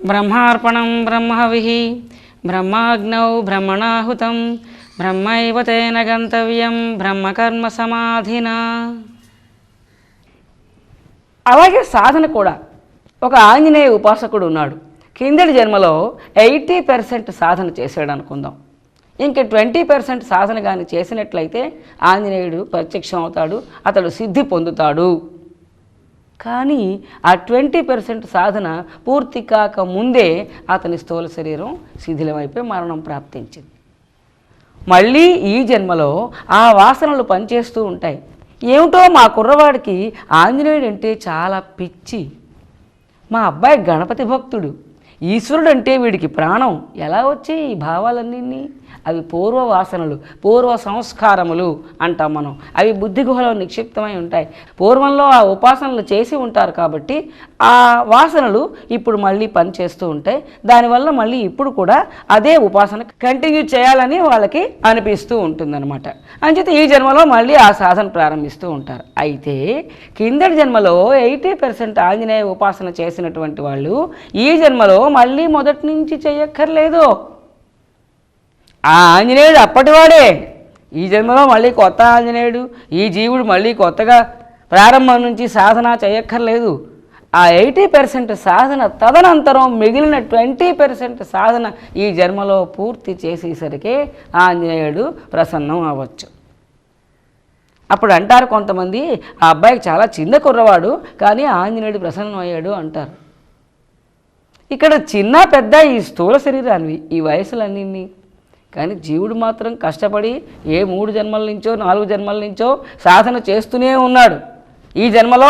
బ్రహ్మార్పణం బ్రహ్మహవిః బ్రహ్మాగ్నౌ బ్రహ్మణాహుతం బ్రహ్మైవ తేన గంతవ్యం బ్రహ్మకర్మ సమాధినా. అలాగే సాధన కూడా. ఒక ఆంజనేయ ఉపాసకుడు ఉన్నాడు. కిందటి జన్మలో 80% సాధన చేశాడు అనుకుందాం. ఇంక 20% సాధన కానీ చేసినట్లయితే ఆంజనేయుడు ప్రత్యక్షం అవుతాడు, అతడు సిద్ధి పొందుతాడు. కానీ ఆ 20% సాధన పూర్తి కాక ముందే అతని స్థూల శరీరం శిథిలమైపోయి మరణం ప్రాప్తించింది. మళ్ళీ ఈ జన్మలో ఆ వాసనలు పనిచేస్తూ ఉంటాయి. ఏమిటో మా కుర్రవాడికి ఆంజనేయుడు అంటే చాలా పిచ్చి, మా అబ్బాయి గణపతి భక్తుడు, ఈశ్వరుడు అంటే వీడికి ప్రాణం. ఎలా వచ్చాయి ఈ భావాలన్నీ? అవి పూర్వ వాసనలు, పూర్వ సంస్కారములు అంటాం మనం. అవి బుద్ధి గుహలో నిక్షిప్తమై ఉంటాయి. పూర్వంలో ఆ ఉపాసనలు చేసి ఉంటారు కాబట్టి ఆ వాసనలు ఇప్పుడు మళ్ళీ పనిచేస్తూ ఉంటాయి. దానివల్ల మళ్ళీ ఇప్పుడు కూడా అదే ఉపాసన కంటిన్యూ చేయాలని వాళ్ళకి అనిపిస్తూ ఉంటుందన్నమాట. అంచేత ఈ జన్మలో మళ్ళీ ఆ సాధన ప్రారంభిస్తూ ఉంటారు. అయితే కిందటి జన్మలో 80% ఆంజనేయ ఉపాసన చేసినటువంటి వాళ్ళు ఈ జన్మలో మళ్ళీ మొదటి నుంచి చేయక్కర్లేదు. ఆ ఆంజనేయుడు అప్పటివాడే. ఈ జన్మలో మళ్ళీ కొత్త ఆంజనేయుడు, ఈ జీవుడు మళ్ళీ కొత్తగా ప్రారంభం నుంచి సాధన చేయక్కర్లేదు. ఆ 80% సాధన తదనంతరం మిగిలిన 20% సాధన ఈ జన్మలో పూర్తి చేసేసరికి ఆంజనేయుడు ప్రసన్నం అవ్వచ్చు. అప్పుడు అంటారు కొంతమంది, ఆ అబ్బాయికి చాలా చిన్న కుర్రవాడు కానీ ఆంజనేయుడు ప్రసన్నం అయ్యాడు అంటారు. ఇక్కడ చిన్న పెద్ద ఈ స్థూల శరీరాన్ని, ఈ వయసులన్నీ, కానీ జీవుడు మాత్రం కష్టపడి ఏ 3 జన్మల నుంచో 4 జన్మల నుంచో సాధన చేస్తూనే ఉన్నాడు. ఈ జన్మలో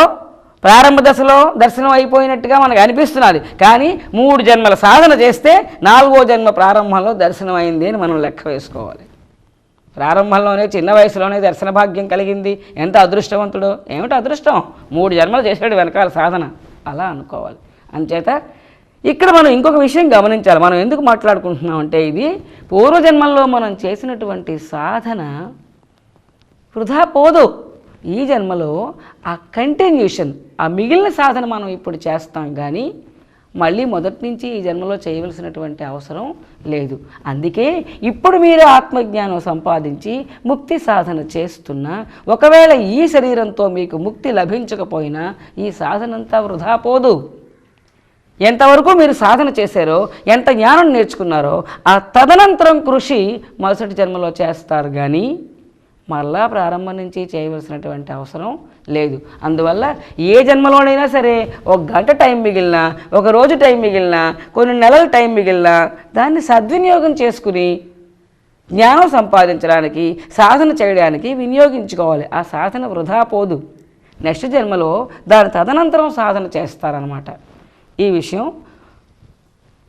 ప్రారంభ దశలో దర్శనం అయిపోయినట్టుగా మనకు అనిపిస్తున్నది. కానీ 3 జన్మల సాధన చేస్తే 4వ జన్మ ప్రారంభంలో దర్శనం అయింది అని మనం లెక్క వేసుకోవాలి. ప్రారంభంలోనే చిన్న వయసులోనే దర్శన భాగ్యం కలిగింది. ఎంత అదృష్టవంతుడో! ఏమిటి అదృష్టం? 3 జన్మలు చేశాడు వెనకాల సాధన, అలా అనుకోవాలి. అంచేత ఇక్కడ మనం ఇంకొక విషయం గమనించాలి. మనం ఎందుకు మాట్లాడుకుంటున్నాం అంటే, ఇది పూర్వజన్మల్లో మనం చేసినటువంటి సాధన వృధా పోదు. ఈ జన్మలో ఆ కంటిన్యూషన్, ఆ మిగిలిన సాధన మనం ఇప్పుడు చేస్తాం. కానీ మళ్ళీ మొదటి నుంచి ఈ జన్మలో చేయవలసినటువంటి అవసరం లేదు. అందుకే ఇప్పుడు మీరు ఆత్మజ్ఞానం సంపాదించి ముక్తి సాధన చేస్తున్నా, ఒకవేళ ఈ శరీరంతో మీకు ముక్తి లభించకపోయినా ఈ సాధనంతా వృధా పోదు. ఎంతవరకు మీరు సాధన చేశారో, ఎంత జ్ఞానం నేర్చుకున్నారో ఆ తదనంతరం కృషి మరుసటి జన్మలో చేస్తారు. కానీ మళ్ళా ప్రారంభం నుంచి చేయవలసినటువంటి అవసరం లేదు. అందువల్ల ఏ జన్మలోనైనా సరే 1 గంట టైం మిగిలినా, 1 రోజు టైం మిగిలినా, కొన్ని నెలల టైం మిగిలినా దాన్ని సద్వినియోగం చేసుకుని జ్ఞానం సంపాదించడానికి, సాధన చేయడానికి వినియోగించుకోవాలి. ఆ సాధన వృధా పోదు. నెక్స్ట్ జన్మలో దాని తదనంతరం సాధన చేస్తారనమాట. ఈ విషయం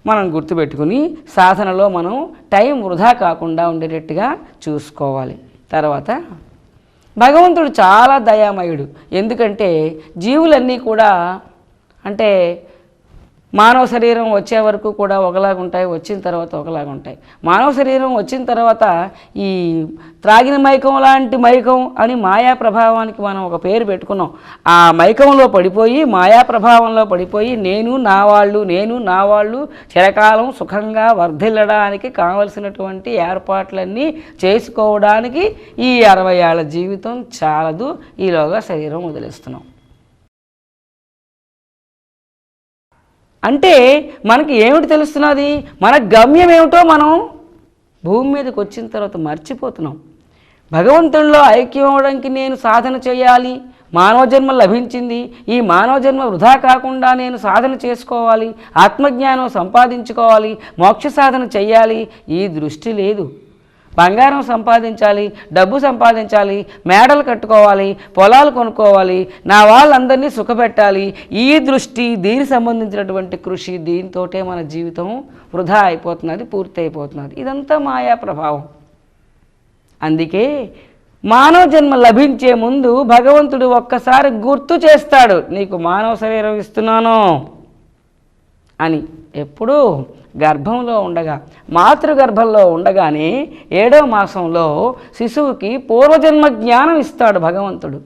మనం గుర్తుపెట్టుకుని సాధనలో మనం టైం వృధా కాకుండా ఉండేటట్టుగా చూసుకోవాలి. తర్వాత భగవంతుడు చాలా దయామయుడు. ఎందుకంటే జీవులన్నీ కూడా అంటే మానవ శరీరం వచ్చే వరకు కూడా ఒకలాగుంటాయి, వచ్చిన తర్వాత ఒకలాగుంటాయి. మానవ శరీరం వచ్చిన తర్వాత ఈ త్రాగిన మైకం లాంటి మైకం అని మాయా ప్రభావానికి మనం ఒక పేరు పెట్టుకున్నాం. ఆ మైకంలో పడిపోయి, మాయా ప్రభావంలో పడిపోయి నేను నా వాళ్ళు చిరకాలం సుఖంగా వర్ధిల్లడానికి కావలసినటువంటి ఏర్పాట్లన్నీ చేసుకోవడానికి ఈ 60 ఏళ్ల జీవితం చాలదు. ఈలోగా శరీరం వదిలేస్తున్నాం. అంటే మనకి ఏమిటి తెలుస్తున్నది? మన గమ్యం ఏమిటో మనం భూమి మీదకి వచ్చిన తర్వాత మర్చిపోతున్నాం. భగవంతుడిలో ఐక్యం అవడానికి నేను సాధన చేయాలి, మానవ జన్మ లభించింది, ఈ మానవ జన్మ వృధా కాకుండా నేను సాధన చేసుకోవాలి, ఆత్మజ్ఞానం సంపాదించుకోవాలి, మోక్ష సాధన చెయ్యాలి, ఈ దృష్టి లేదు. బంగారం సంపాదించాలి, డబ్బు సంపాదించాలి, మేడలు కట్టుకోవాలి, పొలాలు కొనుక్కోవాలి, నా వాళ్ళందరినీ సుఖపెట్టాలి, ఈ దృష్టి, దీనికి సంబంధించినటువంటి కృషి, దీంతోటే మన జీవితం వృధా అయిపోతున్నది, పూర్తి అయిపోతున్నది. ఇదంతా మాయా ప్రభావం. అందుకే మానవ జన్మ లభించే ముందు భగవంతుడు ఒక్కసారి గుర్తు చేస్తాడు, నీకు మానవ శరీరం ఇస్తున్నాను అని. ఎప్పుడు? గర్భంలో ఉండగా, మాతృగర్భంలో ఉండగానే 7వ మాసంలో శిశువుకి పూర్వజన్మ జ్ఞానం ఇస్తాడు భగవంతుడు.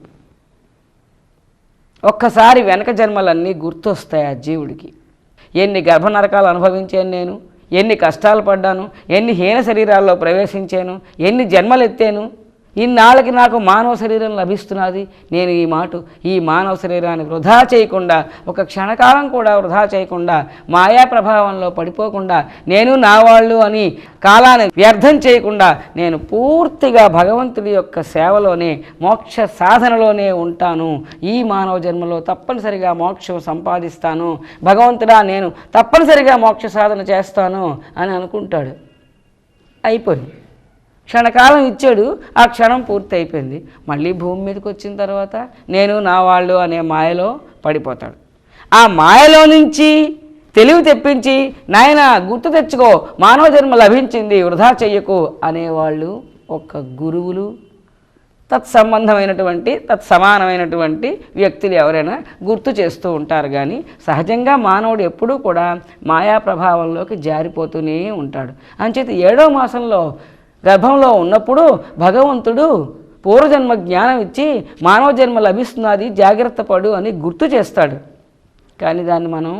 ఒక్కసారి వెనక జన్మలన్నీ గుర్తొస్తాయి ఆ జీవుడికి. ఎన్ని గర్భనరకాలు అనుభవించాను నేను, ఎన్ని కష్టాలు పడ్డాను, ఎన్ని హీన శరీరాల్లో ప్రవేశించాను, ఎన్ని జన్మలు ఎత్తాను, ఇన్నాళ్ళకి నాకు మానవ శరీరం లభిస్తున్నది. నేను ఈ మానవ శరీరాన్ని వృధా చేయకుండా, ఒక క్షణకాలం కూడా వృధా చేయకుండా, మాయా ప్రభావంలో పడిపోకుండా, నేను నా వాళ్ళు అని కాలాన్ని వ్యర్థం చేయకుండా నేను పూర్తిగా భగవంతుడి యొక్క సేవలోనే, మోక్ష సాధనలోనే ఉంటాను. ఈ మానవ జన్మలో తప్పనిసరిగా మోక్షం సంపాదిస్తాను, భగవంతుడా నేను తప్పనిసరిగా మోక్ష సాధన చేస్తాను అని అనుకుంటాడు. అయిపోయింది. క్షణకాలం ఇచ్చాడు, ఆ క్షణం పూర్తి అయిపోయింది. మళ్ళీ భూమి మీదకి వచ్చిన తర్వాత నేను నా వాళ్ళు అనే మాయలో పడిపోతాడు. ఆ మాయలో నుంచి తెలివి తెప్పించి, నాయన గుర్తు తెచ్చుకో, మానవ జన్మ లభించింది, వృధా చెయ్యకు అనేవాళ్ళు ఒక గురువులు, తత్సమానమైనటువంటి వ్యక్తులు ఎవరైనా గుర్తు చేస్తూ ఉంటారు. కానీ సహజంగా మానవుడు ఎప్పుడూ కూడా మాయా ప్రభావంలోకి జారిపోతూనే ఉంటాడు. అంచేత 7వ మాసంలో గర్భంలో ఉన్నప్పుడు భగవంతుడు పూర్వజన్మ జ్ఞానం ఇచ్చి మానవ జన్మ లభిస్తున్నది, జాగ్రత్త పడు అని గుర్తు చేస్తాడు. కానీ దాన్ని మనం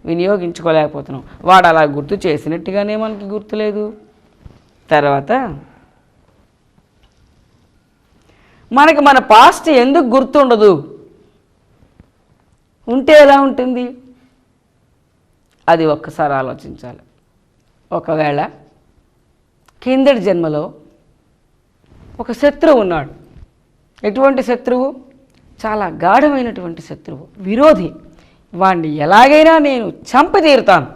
వినియోగించుకోలేకపోతున్నాం. వాడు అలా గుర్తు చేసినట్టుగానే మనకి గుర్తులేదు. తర్వాత మనకి మన పాస్ట్ ఎందుకు గుర్తుండదు? ఉంటే ఎలా ఉంటుంది? అది ఒక్కసారి ఆలోచించాలి. ఒకవేళ కిందటి జన్మలో ఒక శత్రువు ఉన్నాడు. ఎటువంటి శత్రువు? చాలా గాఢమైనటువంటి శత్రువు, విరోధి. వాడిని ఎలాగైనా నేను చంపి తీరుతాను,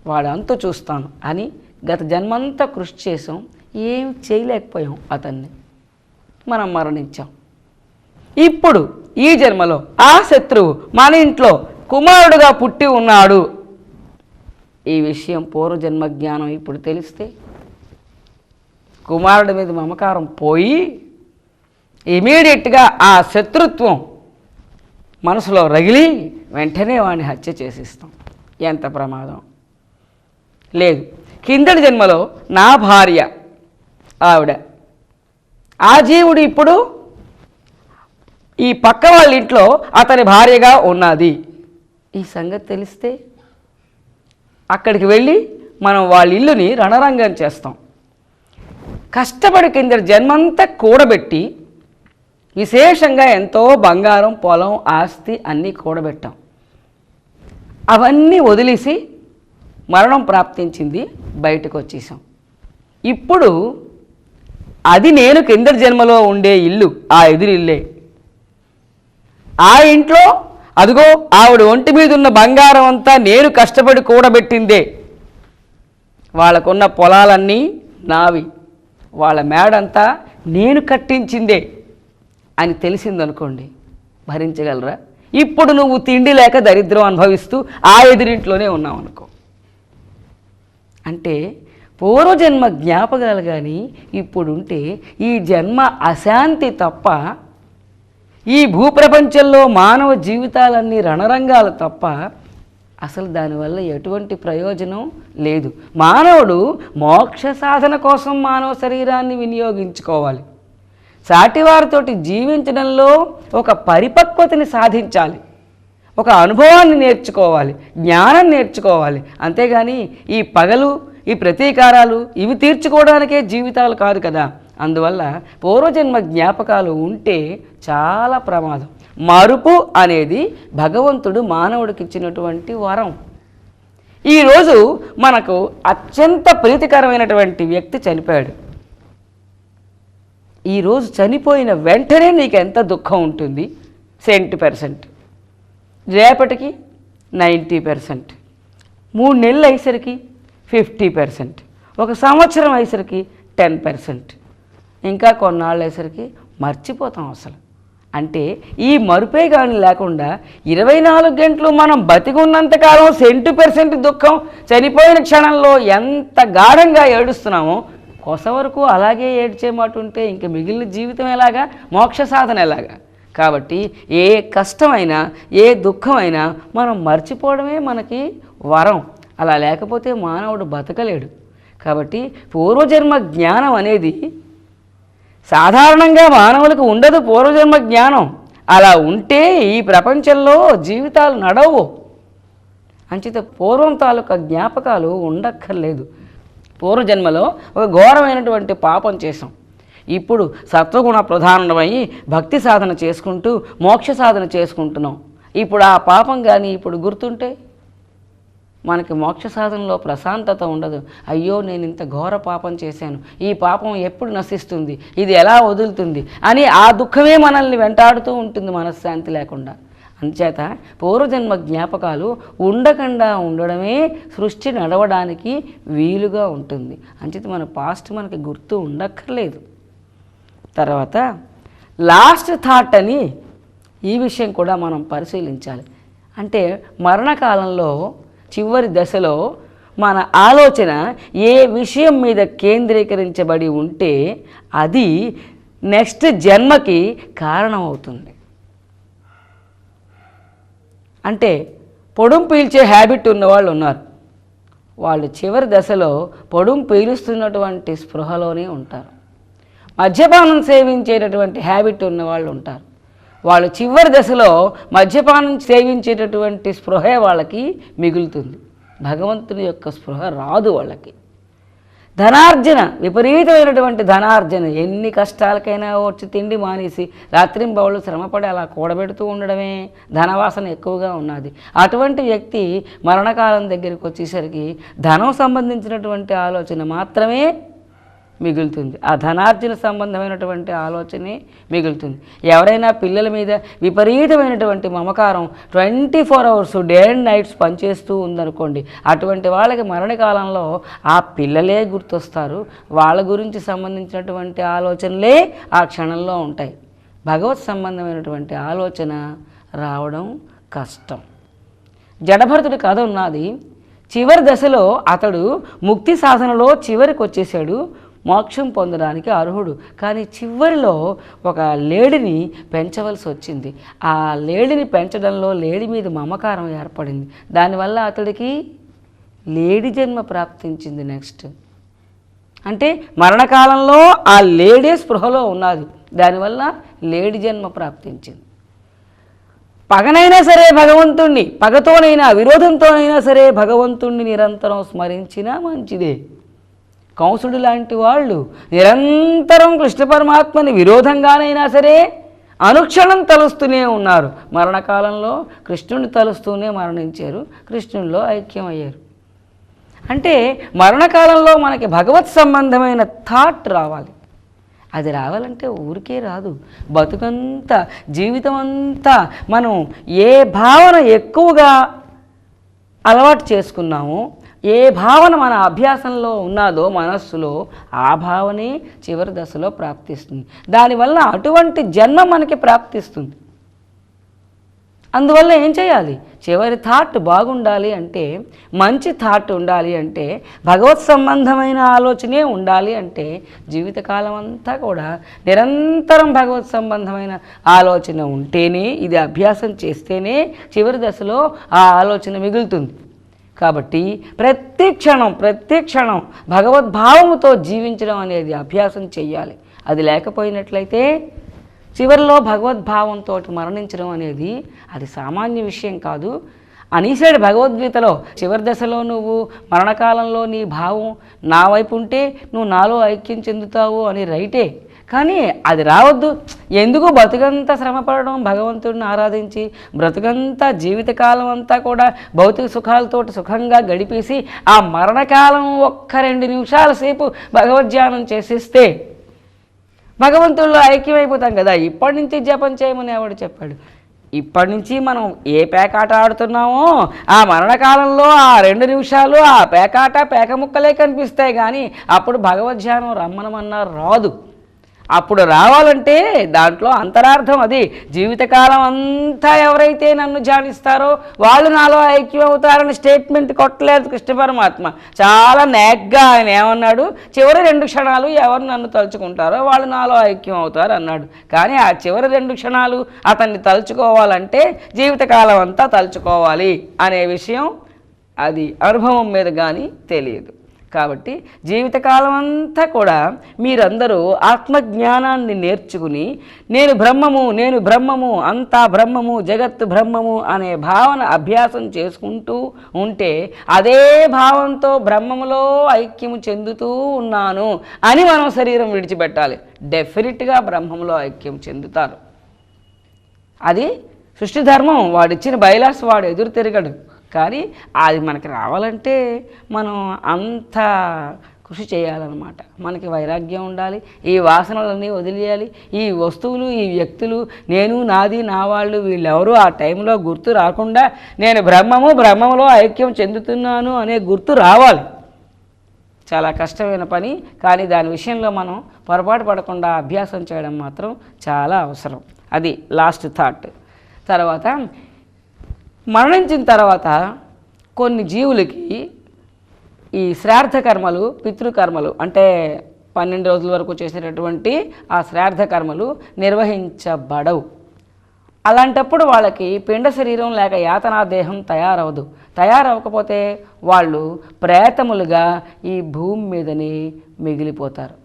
వాడు అంతు చూస్తాను అని గత జన్మంతా కృషి చేసాం, ఏం చేయలేకపోయాం, అతన్ని మనం మరణించాం. ఇప్పుడు ఈ జన్మలో ఆ శత్రువు మన ఇంట్లో కుమారుడుగా పుట్టి ఉన్నాడు. ఈ విషయం పూర్వజన్మ జ్ఞానం ఇప్పుడు తెలిస్తే కుమారుడి మీద మమకారం పోయి ఇమీడియట్గా ఆ శత్రుత్వం మనసులో రగిలి వెంటనే వాడిని హత్య చేసిస్తాం. ఎంత ప్రమాదం! లేదు, కిందటి జన్మలో నా భార్య ఆవిడ, ఆ జీవుడు ఇప్పుడు ఈ పక్క వాళ్ళ ఇంట్లో అతని భార్యగా ఉన్నది. ఈ సంగతి తెలిస్తే అక్కడికి వెళ్ళి మనం వాళ్ళ ఇల్లుని రణరంగం చేస్తాం. కష్టపడి కిందటి జన్మంతా కూడబెట్టి విశేషంగా ఎంతో బంగారం, పొలం, ఆస్తి అన్నీ కూడబెట్టాం. అవన్నీ వదిలేసి మరణం ప్రాప్తించింది, బయటకు వచ్చేసాం. ఇప్పుడు అది నేను కిందటి జన్మలో ఉండే ఇల్లు, ఆ ఎదురిల్లే. ఆ ఇంట్లో అదిగో ఆవిడ ఒంటి మీద ఉన్న బంగారం అంతా నేను కష్టపడి కూడబెట్టిందే, వాళ్ళకున్న పొలాలన్నీ నావి, వాళ్ళ మేడంతా నేను కట్టించిందే అని తెలిసిందనుకోండి, భరించగలరా? ఇప్పుడు నువ్వు తిండి లేక దరిద్రం అనుభవిస్తూ ఆ ఎదురింట్లోనే ఉన్నావు అనుకో. అంటే పూర్వజన్మ జ్ఞాపకాలు కానీ ఇప్పుడుంటే ఈ జన్మ అశాంతి తప్ప, ఈ భూప్రపంచంలో మానవ జీవితాలన్నీ రణరంగాలు తప్ప అసలు దానివల్ల ఎటువంటి ప్రయోజనం లేదు. మానవుడు మోక్ష సాధన కోసం మానవ శరీరాన్ని వినియోగించుకోవాలి. సాటివారితోటి జీవించడంలో ఒక పరిపక్వతని సాధించాలి, ఒక అనుభవాన్ని నేర్చుకోవాలి, జ్ఞానం నేర్చుకోవాలి. అంతేగాని ఈ పగలు, ఈ ప్రతీకారాలు ఇవి తీర్చుకోవడానికే జీవితాలు కాదు కదా. అందువల్ల పూర్వజన్మ జ్ఞాపకాలు ఉంటే చాలా ప్రమాదం. మరుపు అనేది భగవంతుడు మానవుడికి ఇచ్చినటువంటి వరం. ఈరోజు మనకు అత్యంత ప్రీతికరమైనటువంటి వ్యక్తి చనిపోయాడు. ఈరోజు చనిపోయిన వెంటనే నీకు ఎంత దుఃఖం ఉంటుంది? 70%, రేపటికి 90%, 3 నెలలు అయ్యేసరికి 50%, 1 సంవత్సరం అయ్యేసరికి 10%, ఇంకా కొన్నాళ్ళు అయ్యేసరికి మర్చిపోతాం అసలు. అంటే ఈ మరుపే కానీ లేకుండా 24 గంటలు మనం బతికున్నంతకాలం 100% దుఃఖం, చనిపోయిన క్షణంలో ఎంత గాఢంగా ఏడుస్తున్నామో కొస వరకు అలాగే ఏడ్చే మాట ఉంటే ఇంక మిగిలిన జీవితం ఎలాగా, మోక్ష సాధన ఎలాగా? కాబట్టి ఏ కష్టమైనా ఏ దుఃఖమైనా మనం మర్చిపోవడమే మనకి వరం. అలా లేకపోతే మానవుడు బతకలేడు. కాబట్టి పూర్వజన్మ జ్ఞానం అనేది సాధారణంగా మానవులకు ఉండదు. పూర్వజన్మ జ్ఞానం అలా ఉంటే ఈ ప్రపంచంలో జీవితాలు నడవు. అంచేత పూర్వం తాలూకా జ్ఞాపకాలు ఉండక్కర్లేదు. పూర్వజన్మలో ఒక ఘోరమైనటువంటి పాపం చేసాం, ఇప్పుడు సత్వగుణ ప్రధానమై భక్తి సాధన చేసుకుంటూ మోక్ష సాధన చేసుకుంటున్నాం. ఇప్పుడు ఆ పాపం కానీ ఇప్పుడు గుర్తుంటే మనకి మోక్ష సాధనలో ప్రశాంతత ఉండదు. అయ్యో నేను ఇంత ఘోర పాపం చేశాను, ఈ పాపం ఎప్పుడు నశిస్తుంది, ఇది ఎలా వదులుతుంది అని ఆ దుఃఖమే మనల్ని వెంటాడుతూ ఉంటుంది మనశ్శాంతి లేకుండా. అంచేత పూర్వజన్మ జ్ఞాపకాలు ఉండకుండా ఉండడమే సృష్టి నడవడానికి వీలుగా ఉంటుంది. అంచేత మన పాస్ట్ మనకి గుర్తు ఉండక్కర్లేదు. తర్వాత లాస్ట్ థాట్ అని ఈ విషయం కూడా మనం పరిశీలించాలి. అంటే మరణకాలంలో చివరి దశలో మన ఆలోచన ఏ విషయం మీద కేంద్రీకరించబడి ఉంటే అది నెక్స్ట్ జన్మకి కారణమవుతుంది. అంటే పొడుం పీల్చే హ్యాబిట్ ఉన్నవాళ్ళు ఉన్నారు, వాళ్ళు చివరి దశలో పొడుం పీలుస్తున్నటువంటి స్పృహలోనే ఉంటారు. మద్యపానం సేవించేటటువంటి హ్యాబిట్ ఉన్నవాళ్ళు ఉంటారు, వాళ్ళు చివరి దశలో మద్యపానం సేవించేటటువంటి స్పృహే వాళ్ళకి మిగులుతుంది, భగవంతుని యొక్క స్పృహ రాదు వాళ్ళకి. ధనార్జన, విపరీతమైనటువంటి ధనార్జన, ఎన్ని కష్టాలకైనా వచ్చి తిండి మానేసి రాత్రింబవళ్ళు శ్రమపడి అలా కూడబెడుతూ ఉండడమే ధనవాసన ఎక్కువగా ఉన్నది. అటువంటి వ్యక్తి మరణకాలం దగ్గరికి వచ్చేసరికి ధనం సంబంధించినటువంటి ఆలోచన మాత్రమే మిగులుతుంది, ఆ ధనార్జన సంబంధమైనటువంటి ఆలోచనే మిగులుతుంది. ఎవరైనా పిల్లల మీద విపరీతమైనటువంటి మమకారం 24 hours డే అండ్ నైట్స్ పనిచేస్తూ ఉందనుకోండి, అటువంటి వాళ్ళకి మరణకాలంలో ఆ పిల్లలే గుర్తొస్తారు, వాళ్ళ గురించి సంబంధించినటువంటి ఆలోచనలే ఆ క్షణంలో ఉంటాయి. భగవత్ సంబంధమైనటువంటి ఆలోచన రావడం కష్టం. జడభరతుడి కథ ఉన్నది. చివరి దశలో అతడు ముక్తి సాధనలో చివరికి వచ్చేసాడు, మోక్షం పొందడానికి అర్హుడు. కానీ చివరిలో ఒక లేడిని పెంచవలసి వచ్చింది. ఆ లేడిని పెంచడంలో లేడి మీద మమకారం ఏర్పడింది, దానివల్ల అతడికి లేడి జన్మ ప్రాప్తించింది. నెక్స్ట్ అంటే మరణకాలంలో ఆ లేడే స్పృహలో ఉన్నది, దానివల్ల లేడి జన్మ ప్రాప్తించింది. పగనైనా సరే భగవంతుణ్ణి, పగతోనైనా విరోధంతోనైనా సరే భగవంతుణ్ణి నిరంతరం స్మరించినా మంచిదే. కంసుడు లాంటి వాళ్ళు నిరంతరం కృష్ణ పరమాత్మని విరోధంగానైనా సరే అనుక్షణం తలుస్తూనే ఉన్నారు. మరణకాలంలో కృష్ణుని తలుస్తూనే మరణించారు, కృష్ణునిలో ఐక్యమయ్యారు. అంటే మరణకాలంలో మనకి భగవత్ సంబంధమైన థాట్ రావాలి. అది రావాలంటే ఊరికే రాదు. బతుకంతా జీవితం అంతా మనం ఏ భావన ఎక్కువగా అలవాటు చేసుకున్నామో, ఏ భావన మన అభ్యాసంలో ఉన్నదో మనస్సులో, ఆ భావనే చివరి దశలో ప్రాప్తిస్తుంది. దానివల్ల అటువంటి జన్మ మనకి ప్రాప్తిస్తుంది. అందువల్ల ఏం చేయాలి? చివరి థాట్ బాగుండాలి అంటే, మంచి థాట్ ఉండాలి అంటే, భగవత్ సంబంధమైన ఆలోచనే ఉండాలి అంటే, జీవితకాలం అంతా కూడా నిరంతరం భగవత్ సంబంధమైన ఆలోచన ఉంటేనే, ఇది అభ్యాసం చేస్తేనే చివరి దశలో ఆ ఆలోచన మిగులుతుంది. కాబట్టి ప్రతి క్షణం భగవద్భావముతో జీవించడం అనేది అభ్యాసం చెయ్యాలి. అది లేకపోయినట్లయితే చివరిలో భగవద్భావంతో మరణించడం అనేది అది సామాన్య విషయం కాదు. అనీసాడు భగవద్గీతలో, చివరి దశలో నువ్వు మరణకాలంలో నీ భావం నా వైపు ఉంటే నువ్వు నాలో ఐక్యం చెందుతావు అని రైటే, కానీ అది రావద్దు. ఎందుకు బ్రతుకంతా శ్రమపడడం, భగవంతుడిని ఆరాధించి బ్రతుకంతా జీవితకాలం అంతా కూడా భౌతిక సుఖాలతోటి సుఖంగా గడిపేసి ఆ మరణకాలం ఒక్క 2 నిమిషాల సేపు భగవద్ధ్యానం చేసేస్తే భగవంతుడిలో ఐక్యమైపోతాం కదా. ఇప్పటి నుంచి జపం చేయమని ఎవడు చెప్పాడు? ఇప్పటి నుంచి మనం ఏ పేకాట ఆడుతున్నామో ఆ మరణకాలంలో ఆ 2 నిమిషాలు ఆ పేకాట పేక ముక్కలే కనిపిస్తాయి, కానీ అప్పుడు భగవద్ధ్యానం రమ్మనమన్నారు రాదు. అప్పుడు రావాలంటే దాంట్లో అంతరార్థం అది. జీవితకాలం అంతా ఎవరైతే నన్ను ధ్యానిస్తారో వాళ్ళు నాలో ఐక్యం అవుతారని స్టేట్మెంట్ కొట్టలేదు కృష్ణ పరమాత్మ. చాలా నేగ్గా ఆయన ఏమన్నాడు, చివరి 2 క్షణాలు ఎవరు నన్ను తలుచుకుంటారో వాళ్ళు నాలో ఐక్యం అవుతారు అన్నాడు. కానీ ఆ చివరి 2 క్షణాలు అతన్ని తలుచుకోవాలంటే జీవితకాలం అంతా తలుచుకోవాలి అనే విషయం అది అనుభవం మీద కానీ తెలియదు. కాబట్టి జీవితకాలం అంతా కూడా మీరందరూ ఆత్మజ్ఞానాన్ని నేర్చుకుని నేను బ్రహ్మము అంతా బ్రహ్మము జగత్తు బ్రహ్మము అనే భావన అభ్యాసం చేసుకుంటూ ఉంటే అదే భావంతో బ్రహ్మములో ఐక్యము చెందుతూ ఉన్నాను అని మనం శరీరం విడిచిపెట్టాలి. డెఫినెట్గా బ్రహ్మములో ఐక్యం చెందుతారు. అది సృష్టి ధర్మం. వాడిచ్చిన బైలాస్ వాడు ఎదురు తిరగడు. కానీ అది మనకి రావాలంటే మనం అంత కృషి చేయాలన్నమాట. మనకి వైరాగ్యం ఉండాలి. ఈ వాసనలన్నీ వదిలేయాలి. ఈ వస్తువులు, ఈ వ్యక్తులు, నేను, నాది, నా వాళ్ళు, వీళ్ళెవరూ ఆ టైంలో గుర్తు రాకుండా నేను బ్రహ్మములో ఐక్యం చెందుతున్నాను అనే గుర్తు రావాలి. చాలా కష్టమైన పని, కానీ దాని విషయంలో మనం పొరపాటు పడకుండా అభ్యాసం చేయడం మాత్రం చాలా అవసరం. అది లాస్ట్ థాట్. తర్వాత మరణించిన తర్వాత కొన్ని జీవులకి ఈ శ్రాద్ధ కర్మలు, పితృకర్మలు అంటే 12 రోజుల వరకు చేసేటటువంటి ఆ శ్రాద్ధ కర్మలు నిర్వహించబడవు. అలాంటప్పుడు వాళ్ళకి పిండ శరీరం లేక యాతనా దేహం తయారవకపోతే వాళ్ళు ప్రేతములుగా ఈ భూమి మీదనే మిగిలిపోతారు.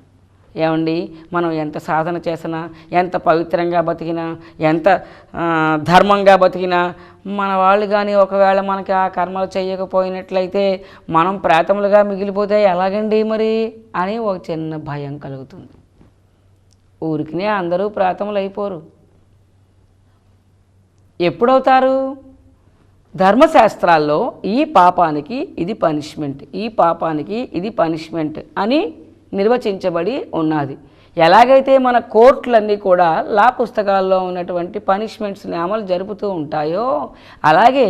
ఏమండి, మనం ఎంత సాధన చేసినా, ఎంత పవిత్రంగా బతికినా, ఎంత ధర్మంగా బతికినా మన వాళ్ళు కానీ ఒకవేళ మనకి ఆ కర్మలు చేయకపోయినట్లయితే మనం ప్రేతములుగా మిగిలిపోతే ఎలాగండి మరి అని ఒక చిన్న భయం కలుగుతుంది. ఊరికినే అందరూ ప్రేతములు అయిపోరు. ఎప్పుడవుతారు? ధర్మశాస్త్రాల్లో ఈ పాపానికి ఇది పనిష్మెంట్, ఈ పాపానికి ఇది పనిష్మెంట్ అని నిర్వచించబడి ఉన్నది. ఎలాగైతే మన కోర్టులన్నీ కూడా లా పుస్తకాల్లో ఉన్నటువంటి పనిష్మెంట్స్ని అమలు జరుపుతూ ఉంటాయో అలాగే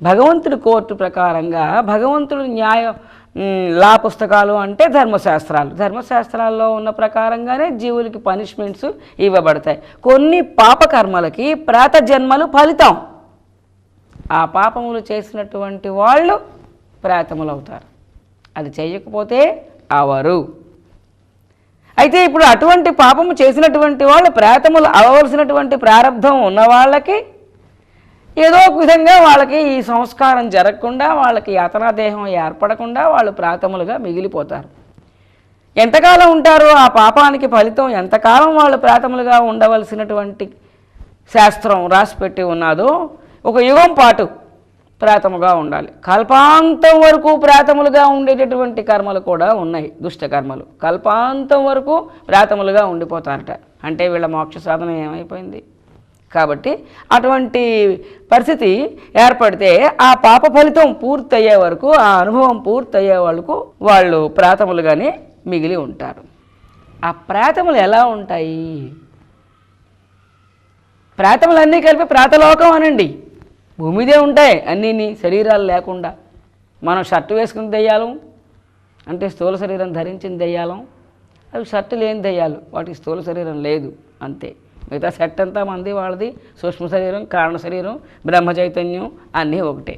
భగవంతుడి కోర్టు ప్రకారంగా భగవంతుడు లా పుస్తకాలు అంటే ధర్మశాస్త్రాల్లో ఉన్న ప్రకారంగానే జీవులకి పనిష్మెంట్స్ ఇవ్వబడతాయి. కొన్ని పాపకర్మలకి ప్రేత జన్మలు ఫలితం. ఆ పాపములు చేసినటువంటి వాళ్ళు ప్రేతములు అవుతారు. అది చేయకపోతే అవరు. అయితే ఇప్పుడు అటువంటి పాపము చేసినటువంటి వాళ్ళు ప్రేతములు అవ్వవలసినటువంటి ప్రారంధం ఉన్న వాళ్ళకి ఏదో ఒక విధంగా వాళ్ళకి ఈ సంస్కారం జరగకుండా, వాళ్ళకి యాతనాదేహం ఏర్పడకుండా వాళ్ళు ప్రేతములుగా మిగిలిపోతారు. ఎంతకాలం ఉంటారో ఆ పాపానికి ఫలితం, ఎంతకాలం వాళ్ళు ప్రేతములుగా ఉండవలసినటువంటి శాస్త్రం రాసిపెట్టి ఉన్నదో ఒక యుగం పాటు ప్రేతముగా ఉండాలి. కల్పాంతం వరకు ప్రేతములుగా ఉండేటటువంటి కర్మలు కూడా ఉన్నాయి. దుష్టకర్మలు కల్పాంతం వరకు ప్రేతములుగా ఉండిపోతారట. అంటే వీళ్ళ మోక్ష సాధన ఏమైపోయింది? కాబట్టి అటువంటి పరిస్థితి ఏర్పడితే ఆ పాప ఫలితం పూర్తయ్యే వరకు, ఆ అనుభవం పూర్తయ్యే వరకు వాళ్ళు ప్రేతములుగానే మిగిలి ఉంటారు. ఆ ప్రేతములు ఎలా ఉంటాయి? ప్రేతములన్నీ కలిపి ప్రేతలోకం అనండి. భూమిదే ఉంటాయి అన్నీ శరీరాలు లేకుండా. మనం షర్టు వేసుకుని దెయ్యాలం అంటే స్థూల శరీరం ధరించిన దెయ్యాలం, అవి షర్టు లేని దెయ్యాలు, వాటికి స్థూల శరీరం లేదు అంతే. మిగతా సెట్ అంతా మంది వాళ్ళది. సూక్ష్మ శరీరం, కారణ శరీరం, బ్రహ్మ చైతన్యం అన్నీ ఒకటి.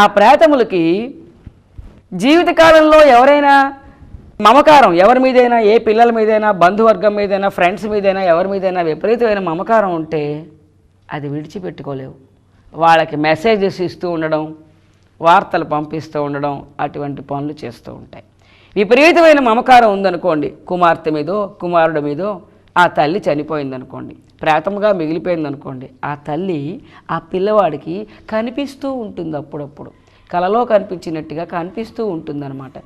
ఆ ప్రేతములకి జీవితకాలంలో ఎవరైనా మమకారం, ఎవరి మీదైనా, ఏ పిల్లల మీదైనా, బంధువర్గం మీదైనా, ఫ్రెండ్స్ మీదైనా, ఎవరి మీదైనా విపరీతమైన మమకారం ఉంటే అది విడిచిపెట్టుకోలేవు. వాళ్ళకి మెసేజెస్ ఇస్తూ ఉండడం, వార్తలు పంపిస్తూ ఉండడం, అటువంటి పనులు చేస్తూ ఉంటాయి. విపరీతమైన మమకారం ఉందనుకోండి, కుమార్తె మీదో కుమారుడి మీదో, ఆ తల్లి చనిపోయిందనుకోండి, ప్రేతముగా మిగిలిపోయిందనుకోండి, ఆ తల్లి ఆ పిల్లవాడికి కనిపిస్తూ ఉంటుంది. అప్పుడప్పుడు కలలో కనిపించినట్టుగా కనిపిస్తూ ఉంటుందన్నమాట.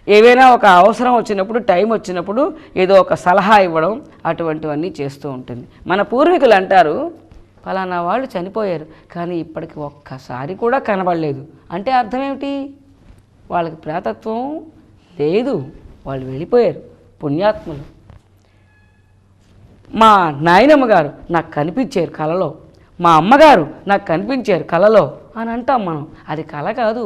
ఏవైనా ఒక అవసరం వచ్చినప్పుడు, టైం వచ్చినప్పుడు ఏదో ఒక సలహా ఇవ్వడం, అటువంటివన్నీ చేస్తూ ఉంటుంది. మన పూర్వీకులు అంటారు, ఫలానా వాళ్ళు చనిపోయారు కానీ ఇప్పటికి ఒక్కసారి కూడా కనబడలేదు అంటే అర్థం ఏమిటి? వాళ్ళకి ప్రేతత్వం లేదు, వాళ్ళు వెళ్ళిపోయారు, పుణ్యాత్ములు. మా నాయనమ్మ గారు నాకు కనిపించారు కలలో, మా అమ్మగారు నాకు కనిపించారు కలలో అని అంటాం మనం. అది కల కాదు,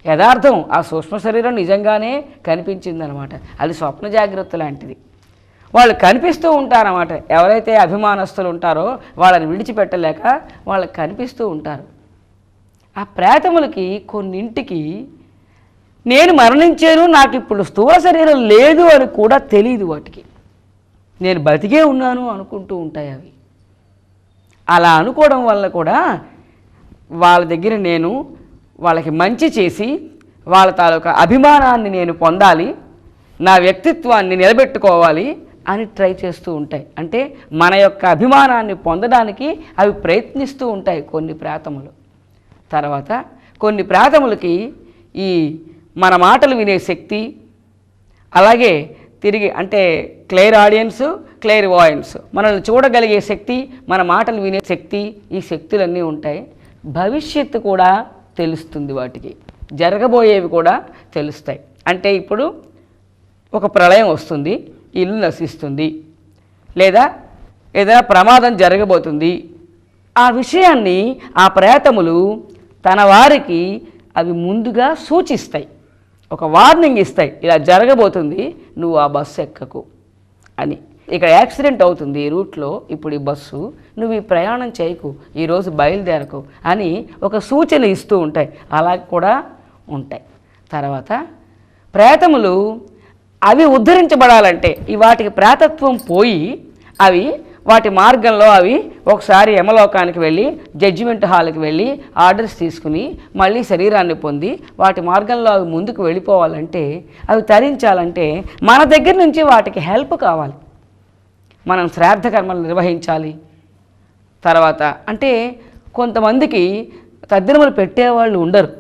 యథార్థం. ఆ సూక్ష్మ శరీరం నిజంగానే కనిపించిందనమాట. అది స్వప్న జాగ్రత్త లాంటిది. వాళ్ళు కనిపిస్తూ ఉంటారన్నమాట. ఎవరైతే అభిమానస్తులు ఉంటారో వాళ్ళని విడిచిపెట్టలేక వాళ్ళకి కనిపిస్తూ ఉంటారు. ఆ ప్రేతములకి కొన్నింటికి నేను మరణించాను, నాకు ఇప్పుడు స్థూల శరీరం లేదు అని కూడా తెలియదు. వాటికి నేను బతికే ఉన్నాను అనుకుంటూ ఉంటాయి అవి. అలా అనుకోవడం వల్ల కూడా వాళ్ళ దగ్గర నేను వాళ్ళకి మంచి చేసి వాళ్ళ తాలూకా అభిమానాన్ని నేను పొందాలి, నా వ్యక్తిత్వాన్ని నిలబెట్టుకోవాలి అని ట్రై చేస్తూ ఉంటాయి. అంటే మన యొక్క అభిమానాన్ని పొందడానికి అవి ప్రయత్నిస్తూ ఉంటాయి కొన్ని ప్రేతములు. తర్వాత కొన్ని ప్రేతములకి ఈ మన మాటలు వినే శక్తి, అలాగే తిరిగి అంటే క్లియర్ ఆడియన్స్, క్లియర్ వాయిన్స్, మనల్ని చూడగలిగే శక్తి, మన మాటలు వినే శక్తి, ఈ శక్తులన్నీ ఉంటాయి. భవిష్యత్తు కూడా తెలుస్తుంది, వాటికి జరగబోయేవి కూడా తెలుస్తాయి. అంటే ఇప్పుడు ఒక ప్రళయం వస్తుంది, ఇల్లు నశిస్తుంది, లేదా ఏదైనా ప్రమాదం జరగబోతుంది, ఆ విషయాన్ని ఆ ప్రేతములు తన వారికి అవి ముందుగా సూచిస్తాయి, ఒక వార్నింగ్ ఇస్తాయి, ఇలా జరగబోతుంది, నువ్వు ఆ బస్సు ఎక్కకు అని. ఇక్కడ యాక్సిడెంట్ అవుతుంది ఈ రూట్లో, ఇప్పుడు ఈ బస్సు, నువ్వు ఈ ప్రయాణం చేయకు, ఈరోజు బయలుదేరకు అని ఒక సూచన ఇస్తూ ఉంటాయి. అలా కూడా ఉంటాయి. తర్వాత ప్రేతములు అవి ఉద్ధరించబడాలంటే ఈ వాటికి ప్రేతత్వం పోయి అవి వాటి మార్గంలో అవి ఒకసారి యమలోకానికి వెళ్ళి జడ్జిమెంట్ హాల్కి వెళ్ళి ఆర్డర్స్ తీసుకుని మళ్ళీ శరీరాన్ని పొంది వాటి మార్గంలో అవి ముందుకు వెళ్ళిపోవాలంటే, అవి తరించాలంటే మన దగ్గర నుంచి వాటికి హెల్ప్ కావాలి. మనం శ్రాద్ధ కర్మలు నిర్వహించాలి. తర్వాత అంటే కొంతమందికి తద్దినములు పెట్టేవాళ్ళు ఉండరు,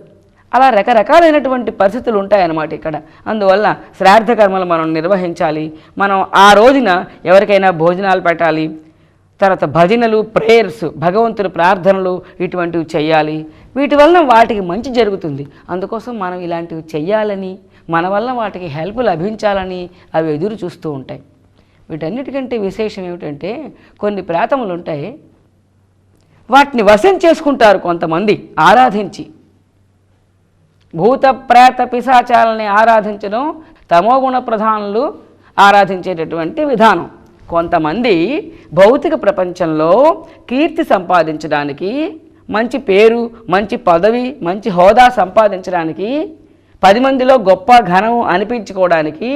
అలా రకరకాలైనటువంటి పరిస్థితులు ఉంటాయన్నమాట ఇక్కడ. అందువల్ల శ్రాద్ధ కర్మలు మనం నిర్వహించాలి. మనం ఆ రోజున ఎవరికైనా భోజనాలు పెట్టాలి. తర్వాత భజనలు, ప్రేయర్స్, భగవంతుని ప్రార్థనలు ఇటువంటివి చేయాలి. వీటి వలన వాటికి మంచి జరుగుతుంది. అందుకోసం మనం ఇలాంటివి చెయ్యాలని, మన వల్ల వాటికి హెల్ప్ లభించాలని అవి ఎదురు చూస్తూ ఉంటాయి. వీటన్నిటికంటే విశేషం ఏమిటంటే కొన్ని ప్రేతములు ఉంటాయి, వాటిని వశం చేసుకుంటారు కొంతమంది ఆరాధించి. భూత ప్రేత పిశాచాలని ఆరాధించడం తమోగుణ ప్రధానులు ఆరాధించేటటువంటి విధానం. కొంతమంది భౌతిక ప్రపంచంలో కీర్తి సంపాదించడానికి, మంచి పేరు, మంచి పదవి, మంచి హోదా సంపాదించడానికి, 10 మందిలో గొప్ప ఘనం అనిపించుకోవడానికి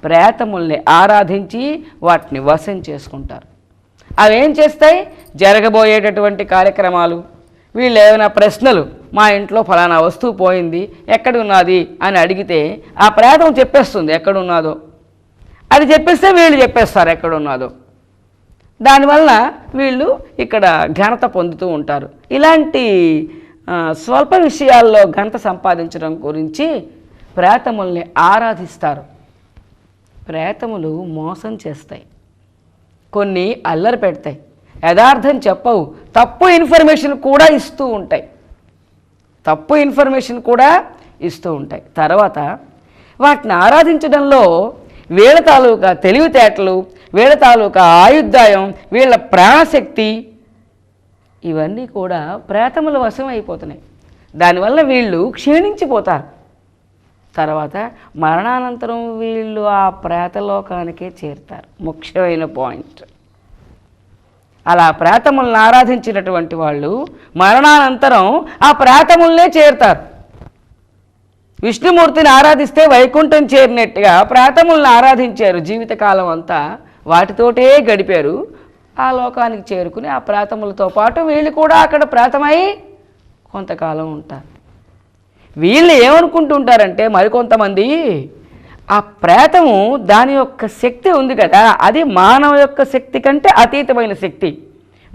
ప్రేతముల్ని ఆరాధించి వాటిని వశం చేసుకుంటారు. అవి ఏం చేస్తాయి? జరగబోయేటటువంటి కార్యక్రమాలు, వీళ్ళు ఏమైనా ప్రశ్నలు, మా ఇంట్లో ఫలానా వస్తువు పోయింది, ఎక్కడున్నది అని అడిగితే ఆ ప్రేతం చెప్పేస్తుంది ఎక్కడున్నదో. అది చెప్పేస్తే వీళ్ళు చెప్పేస్తారు ఎక్కడున్నదో. దానివల్ల వీళ్ళు ఇక్కడ ఘనత పొందుతూ ఉంటారు. ఇలాంటి స్వల్ప విషయాల్లో ఘనత సంపాదించడం గురించి ప్రేతముల్ని ఆరాధిస్తారు. ప్రేతములు మోసం చేస్తాయి, కొన్ని అల్లరి పెడతాయి, యథార్థం చెప్పవు, తప్పు ఇన్ఫర్మేషన్ కూడా ఇస్తూ ఉంటాయి. తర్వాత వాటిని ఆరాధించడంలో వీళ్ళ తాలూకా తెలివితేటలు, వీళ్ళ తాలూకా ఆయుర్దాయం, వీళ్ళ ప్రాణశక్తి ఇవన్నీ కూడా ప్రేతముల వశం అయిపోతున్నాయి. దానివల్ల వీళ్ళు క్షీణించిపోతారు. తర్వాత మరణానంతరం వీళ్ళు ఆ ప్రేతలోకానికే చేరుతారు. ముఖ్యమైన పాయింట్. అలా ప్రేతములను ఆరాధించినటువంటి వాళ్ళు మరణానంతరం ఆ ప్రేతములనే చేరుతారు. విష్ణుమూర్తిని ఆరాధిస్తే వైకుంఠం చేరినట్టుగా ప్రేతములను ఆరాధించారు. జీవితకాలం అంతా వాటితోటే గడిపారు. ఆ లోకానికి చేరుకుని ఆ ప్రేతములతో పాటు వీళ్ళు కూడా అక్కడ ప్రేతమై కొంతకాలం ఉంటారు. వీళ్ళు ఏమనుకుంటుంటారంటే మరికొంతమంది, ఆ ప్రేతము దాని యొక్క శక్తి ఉంది కదా, అది మానవ యొక్క శక్తి కంటే అతీతమైన శక్తి.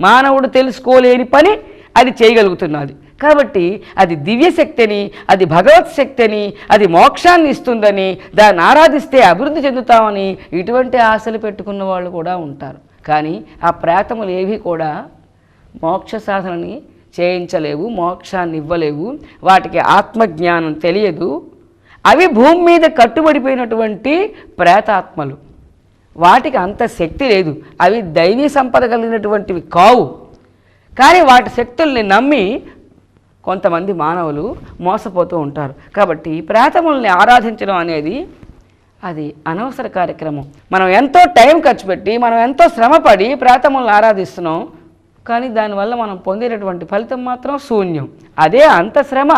మానవుడు తెలుసుకోలేని పని అది చేయగలుగుతున్నది. కాబట్టి అది దివ్యశక్తి అని, అది భగవత్ శక్తి అని, అది మోక్షాన్ని ఇస్తుందని, దాన్ని ఆరాధిస్తే అభివృద్ధి చెందుతామని ఇటువంటి ఆశలు పెట్టుకున్న వాళ్ళు కూడా ఉంటారు. కానీ ఆ ప్రేతములు ఏవి కూడా మోక్ష సాధనని చేయించలేవు, మోక్షాన్ని ఇవ్వలేవు. వాటికి ఆత్మజ్ఞానం తెలియదు. అవి భూమి మీద కట్టుబడిపోయినటువంటి ప్రేతాత్మలు. వాటికి అంత శక్తి లేదు. అవి దైవీ సంపద కలిగినటువంటివి కావు. కానీ వాటి శక్తుల్ని నమ్మి కొంతమంది మానవులు మోసపోతూ ఉంటారు. కాబట్టి ప్రేతముల్ని ఆరాధించడం అనేది అది అనవసర కార్యక్రమం. మనం ఎంతో టైం ఖర్చు పెట్టి, మనం ఎంతో శ్రమపడి ప్రేతములను ఆరాధిస్తున్నాం. కానీ దానివల్ల మనం పొందేటటువంటి ఫలితం మాత్రం శూన్యం. అదే అంత శ్రమ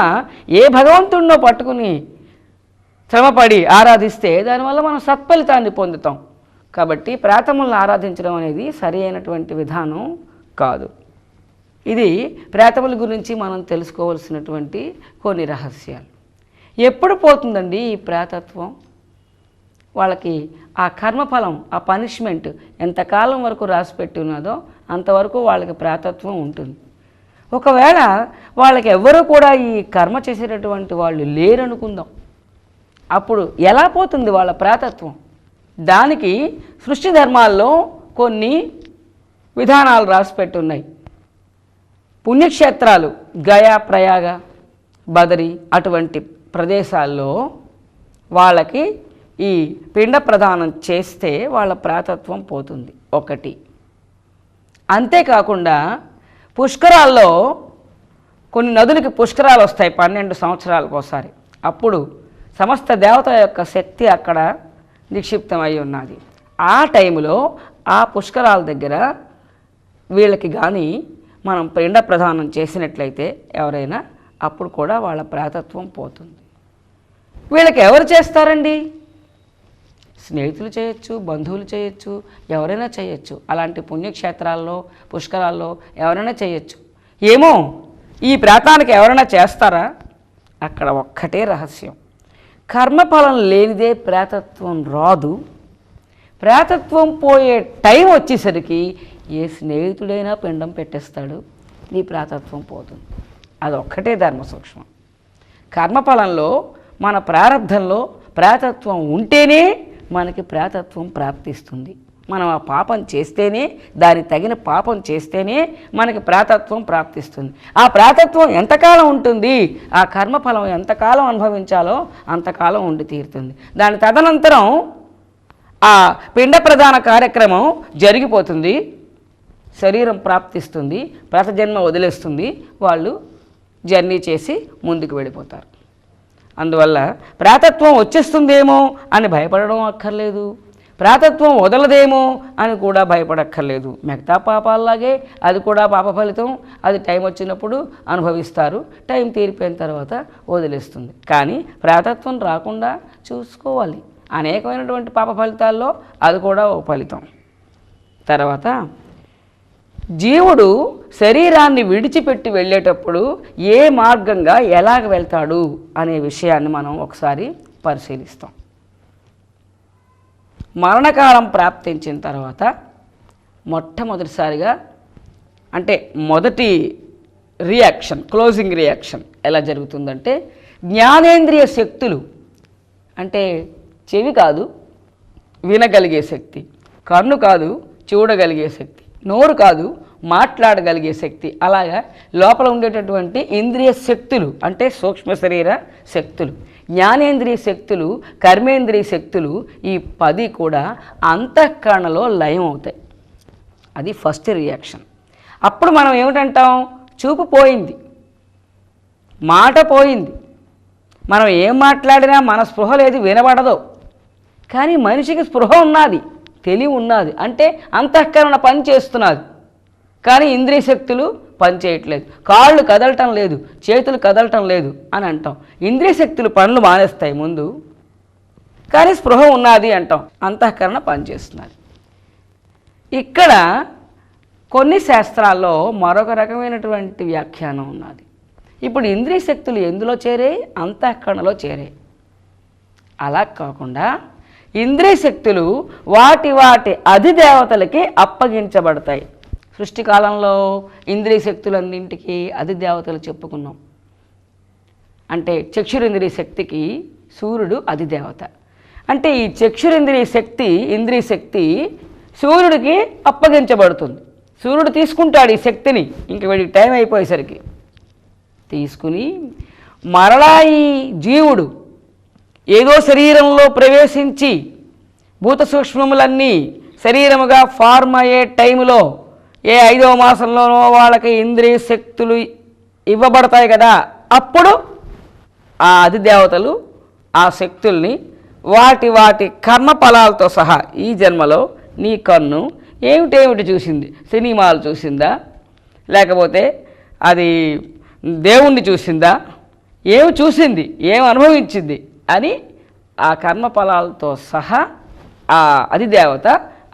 ఏ భగవంతుడినో పట్టుకుని శ్రమపడి ఆరాధిస్తే దానివల్ల మనం సత్ఫలితాన్ని పొందుతాం. కాబట్టి ప్రేతములను ఆరాధించడం అనేది సరి అయినటువంటి విధానం కాదు. ఇది ప్రేతముల గురించి మనం తెలుసుకోవాల్సినటువంటి కొన్ని రహస్యాలు. ఎప్పుడు పోతుందండి ఈ ప్రేతత్వం? వాళ్ళకి ఆ కర్మఫలం, ఆ పనిష్మెంట్ ఎంతకాలం వరకు రాసిపెట్టి ఉన్నదో అంతవరకు వాళ్ళకి ప్రేతత్వం ఉంటుంది. ఒకవేళ వాళ్ళకి ఎవ్వరూ కూడా ఈ కర్మ చేసేటటువంటి వాళ్ళు లేరనుకుందాం, అప్పుడు ఎలా పోతుంది వాళ్ళ ప్రేతత్వం? దానికి సృష్టి ధర్మాల్లో కొన్ని విధానాలు రాసిపెట్టున్నాయి. పుణ్యక్షేత్రాలు గయా, ప్రయాగ, బదరి అటువంటి ప్రదేశాల్లో వాళ్ళకి ఈ పిండ ప్రదానం చేస్తే వాళ్ళ ప్రేతత్వం పోతుంది ఒకటి. అంతేకాకుండా పుష్కరాల్లో కొన్ని నదులకి పుష్కరాలు వస్తాయి 12 సంవత్సరాలకు ఒకసారి. అప్పుడు సమస్త దేవత యొక్క శక్తి అక్కడ నిక్షిప్తమై ఉన్నది. ఆ టైంలో ఆ పుష్కరాల దగ్గర వీళ్ళకి కానీ మనం పిండ ప్రదానం చేసినట్లయితే ఎవరైనా, అప్పుడు కూడా వాళ్ళ ప్రేతత్వం పోతుంది. వీళ్ళకి ఎవరు చేస్తారండి? స్నేహితులు చేయొచ్చు, బంధువులు చేయొచ్చు, ఎవరైనా చేయొచ్చు. అలాంటి పుణ్యక్షేత్రాల్లో, పుష్కరాల్లో ఎవరైనా చేయొచ్చు. ఏమో ఈ ప్రేతానికి ఎవరైనా చేస్తారా? అక్కడ ఒక్కటే రహస్యం, కర్మఫలం లేనిదే ప్రేతత్వం రాదు. ప్రేతత్వం పోయే టైం వచ్చేసరికి ఏ స్నేహితుడైనా పిండం పెట్టేస్తాడు, నీ ప్రేతత్వం పోతుంది. అదొక్కటే ధర్మ సూక్ష్మం. కర్మఫలంలో మన ప్రారంధంలో ప్రేతత్వం ఉంటేనే మనకి ప్రేతత్వం ప్రాప్తిస్తుంది. మనం ఆ పాపం చేస్తేనే, దానికి తగిన పాపం చేస్తేనే మనకి ప్రేతత్వం ప్రాప్తిస్తుంది. ఆ ప్రేతత్వం ఎంతకాలం ఉంటుంది, ఆ కర్మఫలం ఎంతకాలం అనుభవించాలో అంతకాలం ఉండి తీరుతుంది. దాని తదనంతరం ఆ పిండ ప్రదాన కార్యక్రమం జరిగిపోతుంది, శరీరం ప్రాప్తిస్తుంది, ప్రేతజన్మ వదిలేస్తుంది, వాళ్ళు జర్నీ చేసి ముందుకు వెళ్ళిపోతారు. అందువల్ల ప్రేతత్వం వచ్చేస్తుందేమో అని భయపడడం అక్కర్లేదు, ప్రేతత్వం వదలదేమో అని కూడా భయపడక్కర్లేదు. మిగతా పాపాలలాగే అది కూడా పాప ఫలితం, అది టైం వచ్చినప్పుడు అనుభవిస్తారు, టైం తీరిపోయిన తర్వాత వదిలేస్తుంది. కానీ ప్రేతత్వం రాకుండా చూసుకోవాలి. అనేకమైనటువంటి పాప ఫలితాల్లో అది కూడా ఒక ఫలితం. తర్వాత జీవుడు శరీరాన్ని విడిచిపెట్టి వెళ్ళేటప్పుడు ఏ మార్గంగా ఎలాగ వెళ్తాడు అనే విషయాన్ని మనం ఒకసారి పరిశీలిస్తాం. మరణకాలం ప్రాప్తించిన తర్వాత మొట్టమొదటిసారిగా, అంటే మొదటి రియాక్షన్, క్లోజింగ్ రియాక్షన్ ఎలా జరుగుతుందంటే, జ్ఞానేంద్రియ శక్తులు అంటే చెవి కాదు వినగలిగే శక్తి, కన్ను కాదు చూడగలిగే శక్తి, నోరు కాదు మాట్లాడగలిగే శక్తి, అలాగా లోపల ఉండేటటువంటి ఇంద్రియ శక్తులు అంటే సూక్ష్మ శరీర శక్తులు, జ్ఞానేంద్రియ శక్తులు, కర్మేంద్రియ శక్తులు, ఈ 10 కూడా అంతఃకరణలో లయం అవుతాయి. అది ఫస్ట్ రియాక్షన్. అప్పుడు మనం ఏమిటంటాం? చూపు పోయింది, మాట పోయింది, మనం ఏం మాట్లాడినా మన స్పృహ లేదు, వినబడదు. కానీ మనిషికి స్పృహ ఉన్నది, తెలివి ఉన్నది, అంటే అంతఃకరణ పని చేస్తున్నది. కానీ ఇంద్రియ శక్తులు పనిచేయట్లేదు, కాళ్ళు కదలటం లేదు, చేతులు కదలటం లేదు అని అంటాం. ఇంద్రియ శక్తులు పనులు మానేస్తాయి ముందు, కానీ స్పృహ ఉన్నది అంటాం, అంతఃకరణ పనిచేస్తున్నది. ఇక్కడ కొన్ని శాస్త్రాల్లో మరొక రకమైనటువంటి వ్యాఖ్యానం ఉన్నది. ఇప్పుడు ఇంద్రియ శక్తులు ఎందులో చేరే? అంతఃకరణలో చేరే. అలా కాకుండా ఇంద్రియ శక్తులు వాటి వాటి అధిదేవతలకి అప్పగించబడతాయి. సృష్టి కాలంలో ఇంద్రియ శక్తులన్నింటికి అధిదేవతలు చెప్పుకున్నాం. అంటే చక్షురింద్రియ శక్తికి సూర్యుడు అధిదేవత. అంటే ఈ చక్షురింద్రియ శక్తి, ఇంద్రియ శక్తి సూర్యుడికి అప్పగించబడుతుంది. సూర్యుడు తీసుకుంటాడు ఈ శక్తిని, ఇంక వీడికి టైం అయిపోయేసరికి తీసుకుని మరలా ఈ జీవుడు ఏదో శరీరంలో ప్రవేశించి భూత సూక్ష్మములన్నీ శరీరముగా ఫార్మ్ అయ్యే టైంలో ఏ 5వ మాసంలోనో వాళ్ళకి ఇంద్రియ శక్తులు ఇవ్వబడతాయి కదా, అప్పుడు ఆ అధిదేవతలు ఆ శక్తుల్ని వాటి వాటి కర్మఫలాలతో సహా ఈ జన్మలో నీ కన్ను ఏమిటేమిటి చూసింది, సినిమాలు చూసిందా, లేకపోతే అది దేవుణ్ణి చూసిందా, ఏమి చూసింది, ఏమి అనుభవించింది అని ఆ కర్మఫలాలతో సహా ఆ అధిదేవత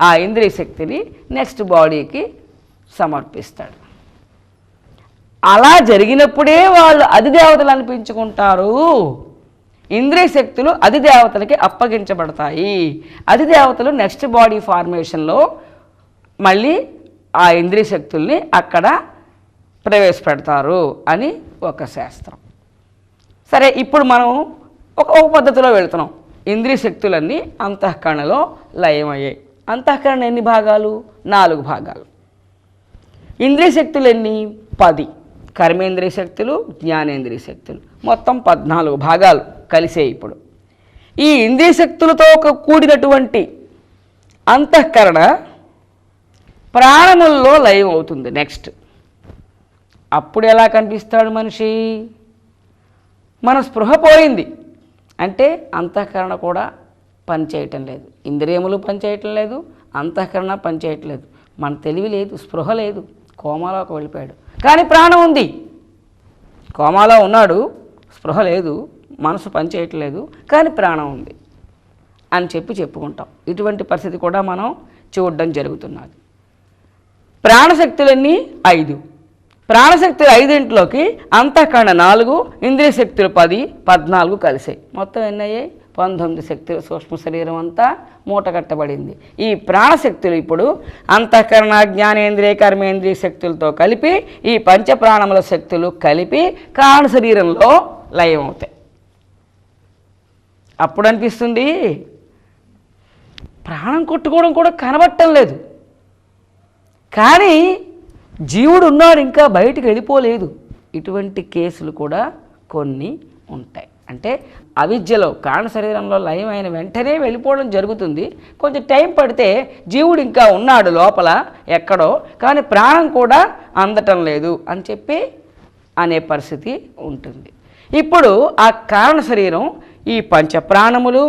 ఆ ఇంద్రియ శక్తిని నెక్స్ట్ బాడీకి సమర్పిస్తాడు. అలా జరిగినప్పుడే వాళ్ళు అధిదేవతలు అనిపించుకుంటారు. ఇంద్రియ శక్తులు అధిదేవతలకి అప్పగించబడతాయి. అధిదేవతలు నెక్స్ట్ బాడీ ఫార్మేషన్లో మళ్ళీ ఆ ఇంద్రియ శక్తుల్ని అక్కడ ప్రవేశపెడతారు అని ఒక శాస్త్రం. సరే, ఇప్పుడు మనం ఒక పద్ధతిలో వెళుతున్నాం. ఇంద్రియ శక్తులన్నీ అంతఃకరణలో లయమయ్యాయి. అంతఃకరణ ఎన్ని భాగాలు? 4 భాగాలు. ఇంద్రియ శక్తులు ఎన్ని? 10. కర్మేంద్రియ శక్తులు, జ్ఞానేంద్రియ శక్తులు, మొత్తం 14 భాగాలు కలిసే. ఇప్పుడు ఈ ఇంద్రియ శక్తులతో కూడినటువంటి అంతఃకరణ ప్రాణముల్లో లయం అవుతుంది. నెక్స్ట్ అప్పుడు ఎలా కనిపిస్తాడు మనిషి? మన స్పృహ పోయింది అంటే అంతఃకరణ కూడా పనిచేయటం లేదు, ఇంద్రియములు పనిచేయటం లేదు, అంతఃకరణ పనిచేయటం లేదు, మన తెలివి లేదు, స్పృహ లేదు, కోమాలోకి వెళ్ళిపోయాడు. కానీ ప్రాణం ఉంది. కోమాలో ఉన్నాడు, స్పృహ లేదు, మనసు పనిచేయటం లేదు, కానీ ప్రాణం ఉంది అని చెప్పుకుంటాం. ఇటువంటి పరిస్థితి కూడా మనం చూడడం జరుగుతున్నది. ప్రాణశక్తులన్నీ 5. ప్రాణశక్తులు 5 అంతఃకరణ 4, ఇంద్రియ శక్తులు 10, 14 కలిసాయి. మొత్తం ఎన్ని అయ్యాయి? 19 శక్తులు. సూక్ష్మ శరీరం అంతా మూట కట్టబడింది. ఈ ప్రాణశక్తులు ఇప్పుడు అంతఃకరణ, జ్ఞానేంద్రియ, కర్మేంద్రియ శక్తులతో కలిపి ఈ పంచప్రాణముల శక్తులు కలిపి కారణ శరీరంలో లయం అవుతాయి. అప్పుడు అనిపిస్తుంది ప్రాణం కొట్టుకోవడం కూడా కనబట్టం లేదు, కానీ జీవుడు ఉన్నాడు, ఇంకా బయటికి వెళ్ళిపోలేదు. ఇటువంటి కేసులు కూడా కొన్ని ఉంటాయి. అంటే అవిద్యలో కారణ శరీరంలో లయం అయిన వెంటనే వెళ్ళిపోవడం జరుగుతుంది. కొంచెం టైం పడితే జీవుడు ఇంకా ఉన్నాడు లోపల ఎక్కడో, కానీ ప్రాణం కూడా అందటం లేదు అని చెప్పి అనే పరిస్థితి ఉంటుంది. ఇప్పుడు ఆ కారణ శరీరం ఈ పంచప్రాణములు,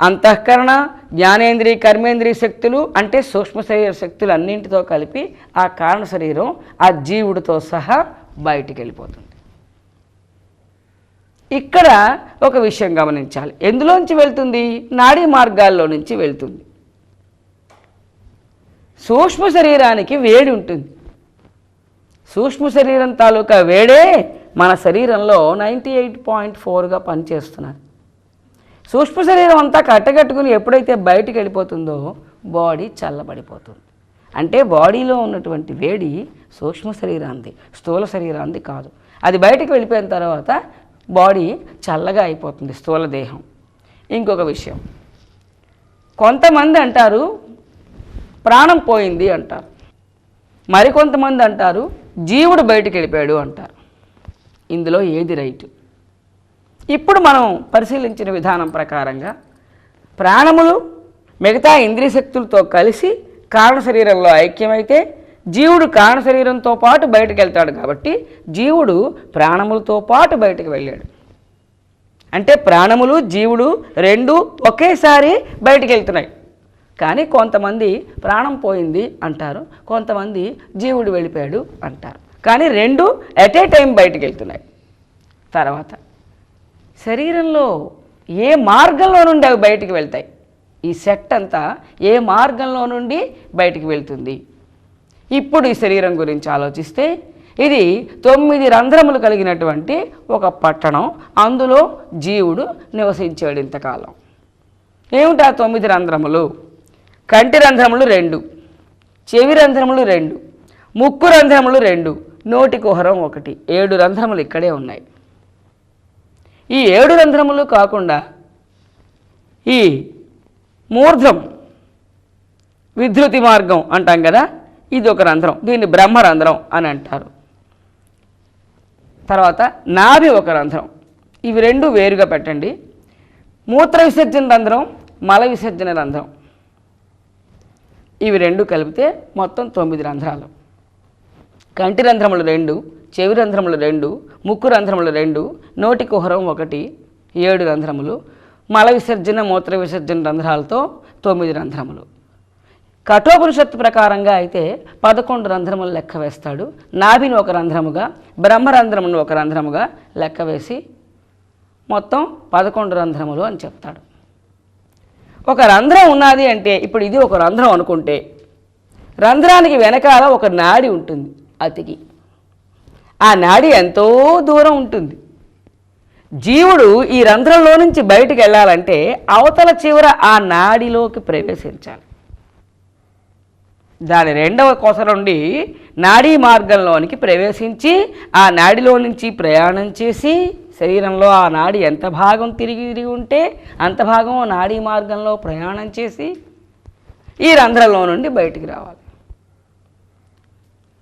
అంతఃకరణ, జ్ఞానేంద్రియ, కర్మేంద్రియ శక్తులు అంటే సూక్ష్మ శరీర శక్తులు అన్నింటితో కలిపి ఆ కారణ శరీరం ఆ జీవుడితో సహా బయటికి వెళ్ళిపోతుంది. ఇక్కడ ఒక విషయం గమనించాలి. ఎందులోంచి వెళ్తుంది? నాడీ మార్గాల్లో నుంచి వెళ్తుంది. సూక్ష్మ శరీరానికి వేడి ఉంటుంది. సూక్ష్మ శరీరం తాలూకా వేడే మన శరీరంలో 98.4గా పనిచేస్తున్నారు. సూక్ష్మ శరీరం అంతా కట్టగట్టుకుని ఎప్పుడైతే బయటికి వెళ్ళిపోతుందో బాడీ చల్లబడిపోతుంది. అంటే బాడీలో ఉన్నటువంటి వేడి సూక్ష్మ శరీరాంది, స్థూల శరీరాంది కాదు. అది బయటికి వెళ్ళిపోయిన తర్వాత బాడీ చల్లగా అయిపోతుంది, స్థూల దేహం. ఇంకొక విషయం, కొంతమంది అంటారు ప్రాణం పోయింది అంటారు, మరికొంతమంది అంటారు జీవుడు బయటికి వెళ్ళిపోయాడు అంటారు. ఇందులో ఏది రైట్? ఇప్పుడు మనం పరిశీలించిన విధానం ప్రకారంగా ప్రాణములు మిగతా ఇంద్రియ శక్తులతో కలిసి కారణ శరీరంలో ఐక్యమైతే జీవుడు కారణ శరీరంతో పాటు బయటకు వెళ్తాడు. కాబట్టి జీవుడు ప్రాణములతో పాటు బయటకు వెళ్ళాడు. అంటే ప్రాణములు, జీవుడు రెండు ఒకేసారి బయటకు వెళ్తున్నాయి. కానీ కొంతమంది ప్రాణం పోయింది అంటారు, కొంతమంది జీవుడు వెళ్ళిపోయాడు అంటారు. కానీ రెండు ఎట్ ఏ టైం బయటకు వెళ్తున్నాయి. తర్వాత శరీరంలో ఏ మార్గంలో నుండి అవి బయటికి వెళ్తాయి? ఈ సెట్ అంతా ఏ మార్గంలో నుండి బయటికి వెళ్తుంది? ఇప్పుడు ఈ శరీరం గురించి ఆలోచిస్తే ఇది 9 రంధ్రములు కలిగినటువంటి ఒక పట్టణం. అందులో జీవుడు నివసించాడు ఇంతకాలం. ఏమిటా 9 రంధ్రములు? కంటి రంధ్రములు 2, చెవి రంధ్రములు 2, ముక్కు రంధ్రములు 2, నోటి కుహరం 1. 7 రంధ్రములు ఇక్కడే ఉన్నాయి. ఈ 7 రంధ్రములు కాకుండా ఈ మూర్ధం, విధృతి మార్గం అంటాం కదా, ఇది ఒక రంధ్రం, దీన్ని బ్రహ్మరంధ్రం అని అంటారు. తర్వాత నాభి ఒక రంధ్రం. ఇవి రెండు వేరుగా పెట్టండి. మూత్ర విసర్జన రంధ్రం, మల విసర్జన రంధ్రం, ఇవి రెండు కలిపితే మొత్తం 9 రంధ్రాలు. కంటి రంధ్రములు 2, చెవి రంధ్రములు 2, ముక్కు రంధ్రములు 2, నోటి కుహరం 1, 7 రంధ్రములు. మల విసర్జన, మూత్ర విసర్జన రంధ్రాలతో 9 రంధ్రములు. కఠోపనిషత్తు ప్రకారంగా అయితే 11 రంధ్రములు లెక్క వేస్తాడు. నాభిని ఒక రంధ్రముగా, బ్రహ్మరంధ్రమును ఒక రంధ్రముగా లెక్క వేసి మొత్తం 11 రంధ్రములు అని చెప్తాడు. ఒక రంధ్రం ఉన్నది అంటే, ఇప్పుడు ఇది ఒక రంధ్రం అనుకుంటే, రంధ్రానికి వెనకాల ఒక నాడి ఉంటుంది అతికి. ఆ నాడి ఎంతో దూరం ఉంటుంది. జీవుడు ఈ రంధ్రంలో నుంచి బయటికి వెళ్ళాలంటే అవతల చివర ఆ నాడిలోకి ప్రవేశించాలి. దాని రెండవ కొస నుండి నాడీ మార్గంలోనికి ప్రవేశించి ఆ నాడిలో నుంచి ప్రయాణం చేసి శరీరంలో ఆ నాడి ఎంత భాగం తిరిగి ఉంటే అంత భాగం నాడీ మార్గంలో ప్రయాణం చేసి ఈ రంధ్రంలో నుండి బయటికి రావాలి.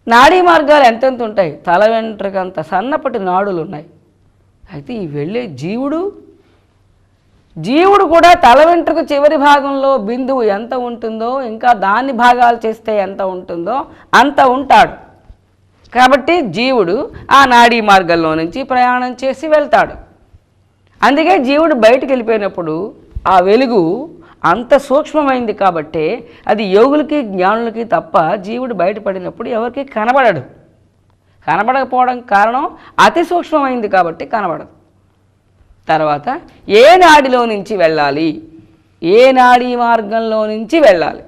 నాడీ మార్గాలు ఎంతెంత ఉంటాయి? తల వెంట్రుకంత సన్నపటి నాడులు ఉన్నాయి. అయితే ఈ వెళ్ళే జీవుడు కూడా తల వెంట్రుక చివరి భాగంలో బిందువు ఎంత ఉంటుందో, ఇంకా దాన్ని భాగాలు చేస్తే ఎంత ఉంటుందో అంత ఉంటాడు. కాబట్టి జీవుడు ఆ నాడీ మార్గంలో నుంచి ప్రయాణం చేసి వెళ్తాడు. అందుకే జీవుడు బయటికి వెళ్ళిపోయినప్పుడు ఆ వెలుగు అంత సూక్ష్మమైంది కాబట్టి అది యోగులకి జ్ఞానులకి తప్ప జీవుడు బయటపడినప్పుడు ఎవరికి కనబడడు. కనబడకపోవడం కారణం అతి సూక్ష్మమైంది కాబట్టి కనబడదు. తర్వాత ఏ నాడిలో నుంచి వెళ్ళాలి, ఏ నాడీ మార్గంలో నుంచి వెళ్ళాలి,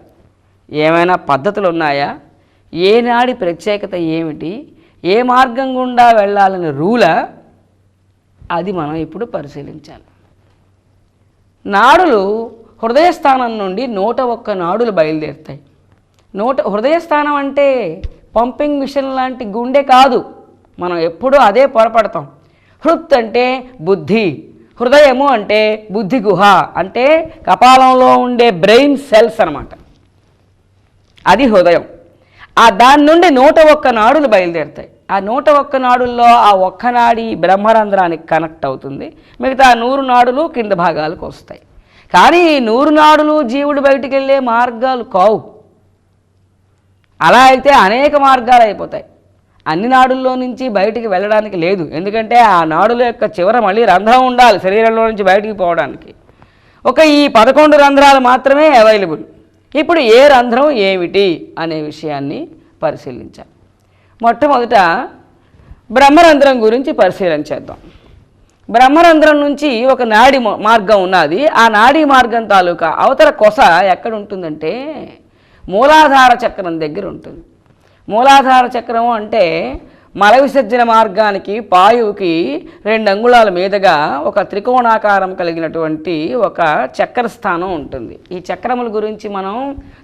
ఏమైనా పద్ధతులు ఉన్నాయా, ఏ నాడి ప్రత్యేకత ఏమిటి, ఏ మార్గం గుండా వెళ్ళాలని రూలా, అది మనం ఇప్పుడు పరిశీలించాలి. నాడులు హృదయస్థానం నుండి 101 నాడులు బయలుదేరుతాయి. హృదయస్థానం అంటే పంపింగ్ మిషన్ లాంటి గుండె కాదు. మనం ఎప్పుడూ అదే పొరపడతాం. హృత్ అంటే బుద్ధి, హృదయము అంటే బుద్ధి గుహ, అంటే కపాలంలో ఉండే బ్రెయిన్ సెల్స్ అన్నమాట. అది హృదయం. దాని నుండి 101 నాడులు బయలుదేరుతాయి. ఆ 101 నాడుల్లో ఆ ఒక్క నాడి బ్రహ్మరంధ్రానికి కనెక్ట్ అవుతుంది. మిగతా 100 నాడులు కింద భాగాలకు వస్తాయి. కానీ ఈ 100 నాడులు జీవుడు బయటికి వెళ్ళే మార్గాలు కావు. అలా అయితే అనేక మార్గాలు అయిపోతాయి. అన్ని నాడుల్లో నుంచి బయటికి వెళ్ళడానికి లేదు. ఎందుకంటే ఆ నాడుల యొక్క చివర మళ్ళీ రంధ్రం ఉండాలి శరీరంలో నుంచి బయటికి పోవడానికి. ఈ 11 రంధ్రాలు మాత్రమే అవైలబుల్. ఇప్పుడు ఏ రంధ్రం ఏమిటి అనే విషయాన్ని పరిశీలించాలి. మొట్టమొదట బ్రహ్మరంధ్రం గురించి పరిశీలించేద్దాం. బ్రహ్మరంధ్రం నుంచి ఒక నాడి మార్గం ఉన్నది. ఆ నాడీ మార్గం తాలూకా అవతల కొస ఎక్కడ ఉంటుందంటే మూలాధార చక్రం దగ్గర ఉంటుంది. మూలాధార చక్రం అంటే మల విసర్జన మార్గానికి పాయువుకి 2 అంగుళాల మీదుగా ఒక త్రికోణాకారం కలిగినటువంటి ఒక చక్ర స్థానం ఉంటుంది. ఈ చక్రముల గురించి మనం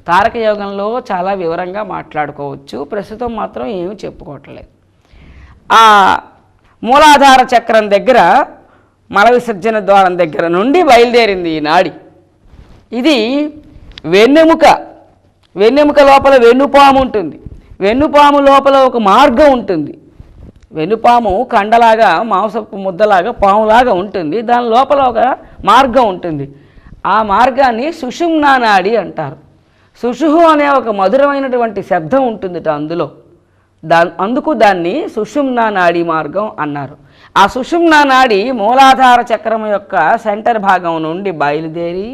తారక యోగంలో చాలా వివరంగా మాట్లాడుకోవచ్చు. ప్రస్తుతం మాత్రం ఏమీ చెప్పుకోవట్లేదు. ఆ మూలాధార చక్రం దగ్గర మల విసర్జన ద్వారం దగ్గర నుండి బయలుదేరింది ఈ నాడి. ఇది వెన్నెముక లోపల వెన్నుపాము ఉంటుంది. వెన్నుపాము లోపల ఒక మార్గం ఉంటుంది. వెన్నుపాము కండలాగా మాంసపు ముద్దలాగా పాములాగా ఉంటుంది. దాని లోపల ఒక మార్గం ఉంటుంది. ఆ మార్గాన్ని సుషుమ్నా నాడి అంటారు. సుషుహు అనే ఒక మధురమైనటువంటి శబ్దం ఉంటుంది అందులో. అందుకు దాన్ని సుషుమ్నా నాడీ మార్గం అన్నారు. ఆ సుషుమ్నా నాడి మూలాధార చక్రం యొక్క సెంటర్ భాగం నుండి బయలుదేరి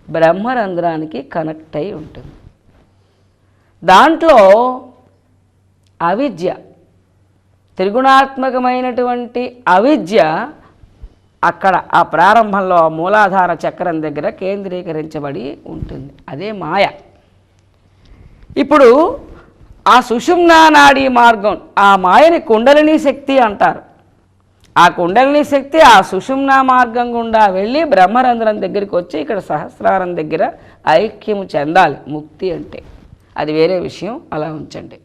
బ్రహ్మరంధ్రానికి కనెక్ట్ అయి ఉంటుంది. దాంట్లో అవిద్య, త్రిగుణాత్మకమైనటువంటి అవిద్య అక్కడ ఆ ప్రారంభంలో మూలాధార చక్రం దగ్గర కేంద్రీకరించబడి ఉంటుంది. అదే మాయ. ఇప్పుడు ఆ సుషుమ్నా నాడీ మార్గం, ఆ మాయని కుండలిని శక్తి అంటారు. ఆ కుండలిని శక్తి ఆ సుషుమ్నా మార్గం గుండా వెళ్ళి బ్రహ్మరంధ్రం దగ్గరికి వచ్చి ఇక్కడ సహస్రారం దగ్గర ఐక్యము చెందాలి. ముక్తి అంటే అది వేరే విషయం, అలా ఉంచండి.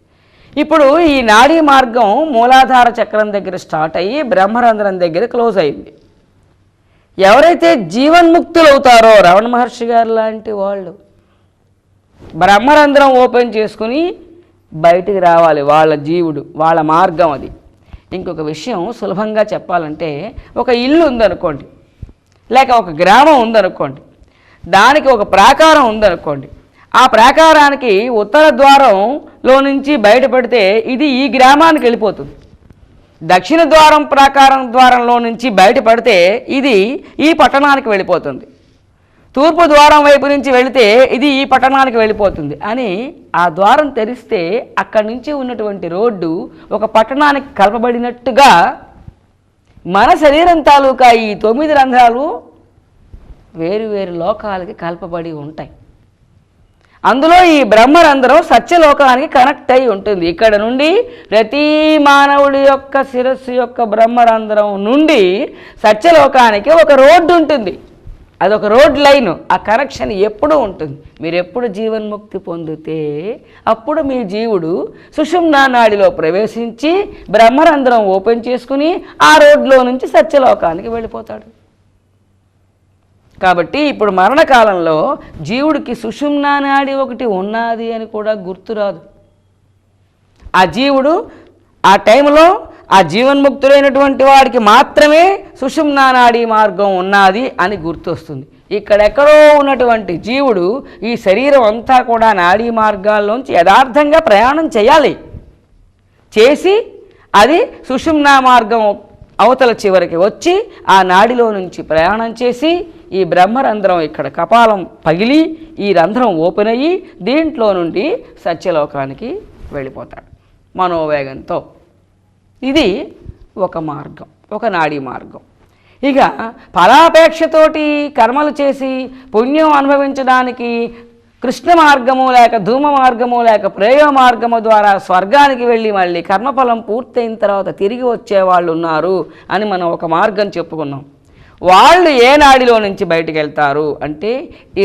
ఇప్పుడు ఈ నాడీ మార్గం మూలాధార చక్రం దగ్గర స్టార్ట్ అయ్యి బ్రహ్మరంధ్రం దగ్గర క్లోజ్ అయింది. ఎవరైతే జీవన్ముక్తులు అవుతారో రమణ మహర్షి గారు లాంటి వాళ్ళు బ్రహ్మరంధ్రం ఓపెన్ చేసుకుని బయటికి రావాలి. వాళ్ళ జీవుడు, వాళ్ళ మార్గం అది. ఇంకొక విషయం సులభంగా చెప్పాలంటే, ఒక ఇల్లు ఉందనుకోండి, లేక ఒక గ్రామం ఉందనుకోండి, దానికి ఒక ప్రాకారం ఉందనుకోండి. ఆ ప్రాకారానికి ఉత్తర ద్వారంలో నుంచి బయటపడితే ఇది ఈ గ్రామానికి వెళ్ళిపోతుంది. దక్షిణ ద్వారం ప్రాకారం ద్వారంలో నుంచి బయటపడితే ఇది ఈ పట్టణానికి వెళ్ళిపోతుంది. తూర్పు ద్వారం వైపు నుంచి వెళితే ఇది ఈ పట్టణానికి వెళ్ళిపోతుంది అని ఆ ద్వారం తెరిస్తే అక్కడి నుంచి ఉన్నటువంటి రోడ్డు ఒక పట్టణానికి కలపబడినట్టుగా మన శరీరం తాలూకా ఈ 9 రంధ్రాలు వేరు వేరు లోకాలకి కలపబడి ఉంటాయి. అందులో ఈ బ్రహ్మరంధ్రం సత్యలోకానికి కనెక్ట్ అయి ఉంటుంది. ఇక్కడ నుండి ప్రతి మానవుడి యొక్క శిరస్సు యొక్క బ్రహ్మరంధ్రం నుండి సత్యలోకానికి ఒక రోడ్డు ఉంటుంది. అదొక రోడ్ లైన్. ఆ కనెక్షన్ ఎప్పుడూ ఉంటుంది. మీరు ఎప్పుడు జీవన్ముక్తి పొందితే అప్పుడు మీ జీవుడు సుషుమ్నా నాడిలో ప్రవేశించి బ్రహ్మరంధ్రం ఓపెన్ చేసుకుని ఆ రోడ్లో నుంచి సత్యలోకానికి వెళ్ళిపోతాడు. కాబట్టి ఇప్పుడు మరణకాలంలో జీవుడికి సుషుమ్నా నాడి ఒకటి ఉన్నది అని కూడా గుర్తురాదు. ఆ జీవుడు ఆ టైంలో ఆ జీవన్ముక్తులైనటువంటి వాడికి మాత్రమే సుషుమ్నా నాడీ మార్గం ఉన్నది అని గుర్తొస్తుంది. ఇక్కడెక్కడో ఉన్నటువంటి జీవుడు ఈ శరీరం అంతా కూడా నాడీ మార్గాల్లోంచి యథార్థంగా ప్రయాణం చేయాలి. చేసి అది సుషుమ్నా మార్గం అవతల చివరికి వచ్చి ఆ నాడిలో నుంచి ప్రయాణం చేసి ఈ బ్రహ్మరంధ్రం ఇక్కడ కపాలం పగిలి ఈ రంధ్రం ఓపెన్ అయ్యి దీంట్లో నుండి సత్యలోకానికి వెళ్ళిపోతాడు మనోవేగంతో. ఇది ఒక మార్గం, ఒక నాడీ మార్గం. ఇక ఫలాపేక్షతోటి కర్మలు చేసి పుణ్యం అనుభవించడానికి కృష్ణ మార్గము లేక ధూమ మార్గము లేక ప్రేయ మార్గము ద్వారా స్వర్గానికి వెళ్ళి మళ్ళీ కర్మఫలం పూర్తయిన తర్వాత తిరిగి వచ్చేవాళ్ళు ఉన్నారు అని మనం ఒక మార్గం చెప్పుకున్నాం. వాళ్ళు ఏ నాడిలో నుంచి బయటికి వెళ్తారు అంటే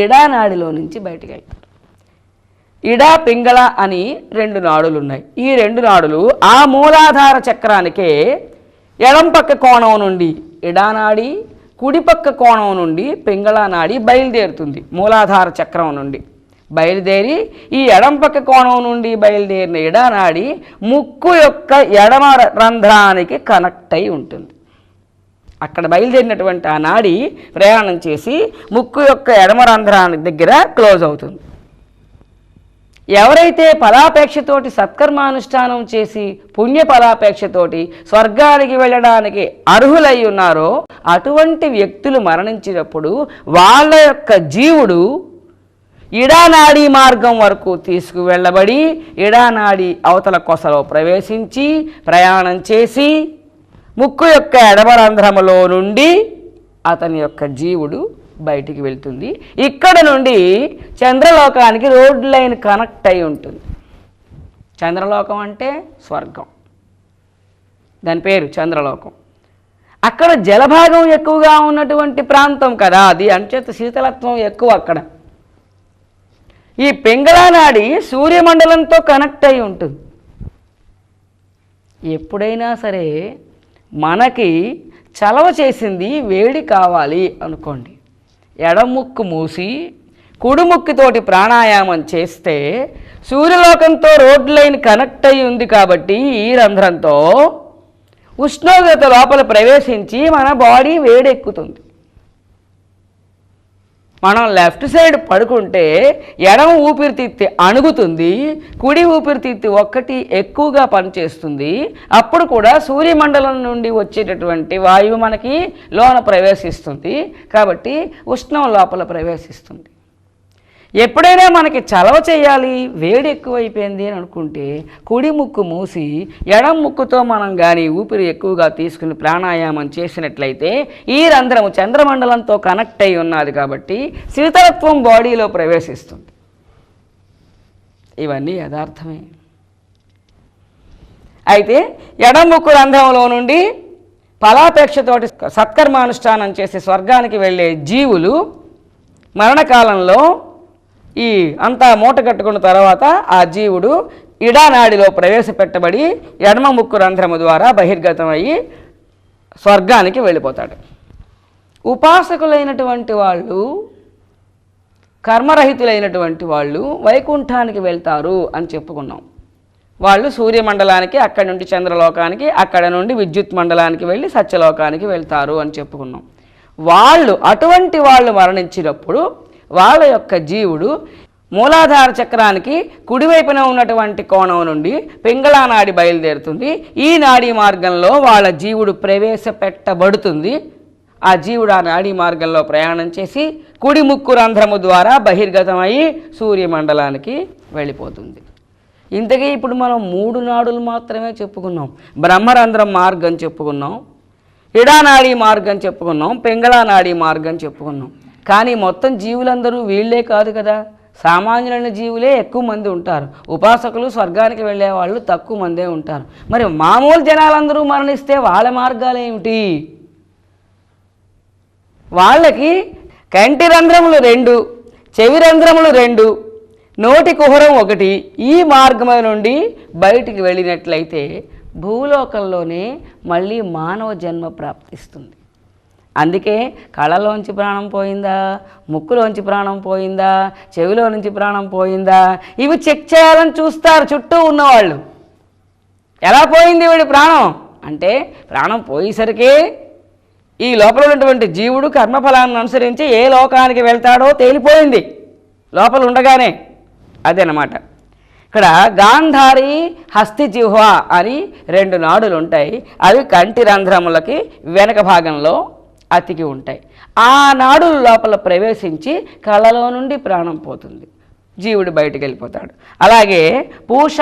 ఇడా నాడిలో నుంచి బయటికి వెళ్తారు. ఇడా పింగళ అని 2 నాడులు ఉన్నాయి. ఈ 2 నాడులు ఆ మూలాధార చక్రానికే ఎడం పక్క కోణం నుండి ఇడా నాడి, కుడిపక్క కోణం నుండి పింగళ నాడి బయలుదేరుతుంది. మూలాధార చక్రం నుండి బయలుదేరి ఈ ఎడం పక్క కోణం నుండి బయలుదేరిన ఇడా నాడి ముక్కు యొక్క ఎడమ రంధ్రానికి కనెక్ట్ అయి ఉంటుంది. అక్కడ బయలుదేరినటువంటి ఆ నాడి ప్రయాణం చేసి ముక్కు యొక్క ఎడమ రంధ్రానికి దగ్గర క్లోజ్ అవుతుంది. ఎవరైతే ఫలాపేక్షతోటి సత్కర్మానుష్ఠానం చేసి పుణ్య ఫలాపేక్షతోటి స్వర్గానికి వెళ్ళడానికి అర్హులై ఉన్నారో అటువంటి వ్యక్తులు మరణించినప్పుడు వాళ్ళ యొక్క జీవుడు ఇడానాడీ మార్గం వరకు తీసుకువెళ్ళబడి ఇడానాడీ అవతల కొసలో ప్రవేశించి ప్రయాణం చేసి ముక్కు యొక్క ఎడమరంధ్రములో నుండి అతని యొక్క జీవుడు బయటికి వెళ్తుంది. ఇక్కడ నుండి చంద్రలోకానికి రోడ్ లైన్ కనెక్ట్ అయి ఉంటుంది. చంద్రలోకం అంటే స్వర్గం, దాని పేరు చంద్రలోకం. అక్కడ జలభాగం ఎక్కువగా ఉన్నటువంటి ప్రాంతం కదా అది, అంచేత శీతలత్వం ఎక్కువ అక్కడ. ఈ పింగళా నాడి సూర్యమండలంతో కనెక్ట్ అయి ఉంటుంది. ఎప్పుడైనా సరే మనకి చలవ చేసింది వేడి కావాలి అనుకోండి, ఎడముక్కు మూసి కుడిముక్కుతోటి ప్రాణాయామం చేస్తే సూర్యలోకంతో రోడ్ లైన్ కనెక్ట్ అయి ఉంది కాబట్టి ఈ రంధ్రంతో ఉష్ణోగ్రత లోపల ప్రవేశించి మన బాడీ వేడెక్కుతుంది. మనం లెఫ్ట్ సైడ్ పడుకుంటే ఎడమ ఊపిరితిత్తి అణుగుతుంది, కుడి ఊపిరితిత్తి ఒక్కటి ఎక్కువగా పనిచేస్తుంది. అప్పుడు కూడా సూర్యమండలం నుండి వచ్చేటటువంటి వాయువు మనకి లోన ప్రవేశిస్తుంది కాబట్టి ఉష్ణం లోపల ప్రవేశిస్తుంది. ఎప్పుడైనా మనకి చలవ చేయాలి, వేడి ఎక్కువైపోయింది అని అనుకుంటే కుడి ముక్కు మూసి ఎడం ముక్కుతో మనం కానీ ఊపిరి ఎక్కువగా తీసుకుని ప్రాణాయామం చేసినట్లయితే ఈ రంధ్రము చంద్రమండలంతో కనెక్ట్ అయి ఉన్నది కాబట్టి శీతలత్వం బాడీలో ప్రవేశిస్తుంది. ఇవన్నీ యథార్థమే. అయితే ఎడం ముక్కు రంధ్రంలో నుండి ఫలాపేక్షతోటి సత్కర్మానుష్ఠానం చేసి స్వర్గానికి వెళ్ళే జీవులు మరణకాలంలో ఈ అంతా మూట కట్టుకున్న తర్వాత ఆ జీవుడు ఇడానాడిలో ప్రవేశపెట్టబడి ఎడమ ముక్కు రంధ్రము ద్వారా బహిర్గతమయ్యి స్వర్గానికి వెళ్ళిపోతాడు. ఉపాసకులైనటువంటి వాళ్ళు, కర్మరహితులైనటువంటి వాళ్ళు వైకుంఠానికి వెళ్తారు అని చెప్పుకున్నాం. వాళ్ళు సూర్యమండలానికి, అక్కడి నుండి చంద్రలోకానికి, అక్కడ నుండి విద్యుత్ మండలానికి వెళ్ళి సత్యలోకానికి వెళ్తారు అని చెప్పుకున్నాం. వాళ్ళు అటువంటి వాళ్ళు మరణించినప్పుడు వాళ్ళ యొక్క జీవుడు మూలాధార చక్రానికి కుడివైపున ఉన్నటువంటి కోణం నుండి పింగళా నాడి బయలుదేరుతుంది. ఈ నాడీ మార్గంలో వాళ్ళ జీవుడు ప్రవేశపెట్టబడుతుంది. ఆ జీవుడు ఆ నాడీ మార్గంలో ప్రయాణం చేసి కుడి ముక్కు రంధ్రము ద్వారా బహిర్గతమయ్యి సూర్యమండలానికి వెళ్ళిపోతుంది. ఇంతకీ ఇప్పుడు మనం 3 నాడులు మాత్రమే చెప్పుకున్నాం. బ్రహ్మరంధ్రం మార్గం చెప్పుకున్నాం, ఇడానాడీ మార్గం చెప్పుకున్నాం, పింగళా నాడీ మార్గం చెప్పుకున్నాం. కానీ మొత్తం జీవులందరూ వీళ్ళే కాదు కదా, సామాన్యులైన జీవులే ఎక్కువ మంది ఉంటారు, ఉపాసకులు స్వర్గానికి వెళ్ళే వాళ్ళు తక్కువ మందే ఉంటారు. మరి మామూలు జనాలందరూ మరణిస్తే వాళ్ళ మార్గాలు ఏమిటి? వాళ్ళకి కంటి రంధ్రములు 2, చెవి రంధ్రములు 2, నోటి కుహరం 1 ఈ మార్గం నుండి బయటికి వెళ్ళినట్లయితే భూలోకంలోనే మళ్ళీ మానవ జన్మ ప్రాప్తిస్తుంది. అందుకే కళ్ళలోంచి ప్రాణం పోయిందా, ముక్కులోంచి ప్రాణం పోయిందా, చెవిలో నుంచి ప్రాణం పోయిందా, ఇవి చెక్ చేయాలని చూస్తారు చుట్టూ ఉన్నవాళ్ళు. ఎలా పోయింది వీడి ప్రాణం అంటే, ప్రాణం పోయేసరికే ఈ లోపల ఉన్నటువంటి జీవుడు కర్మఫలాన్ని అనుసరించి ఏ లోకానికి వెళ్తాడో తేలిపోయింది లోపల ఉండగానే. అదేనమాట. ఇక్కడ గాంధారి, హస్తి జిహ్వ అని 2 నాడులు ఉంటాయి. అవి కంటి రంధ్రములకి వెనక భాగంలో అతికి ఉంటాయి. ఆ నాడుల లోపల ప్రవేశించి కళ్ళలో నుండి ప్రాణం పోతుంది, జీవుడు బయటికి వెళ్ళిపోతాడు. అలాగే పూష,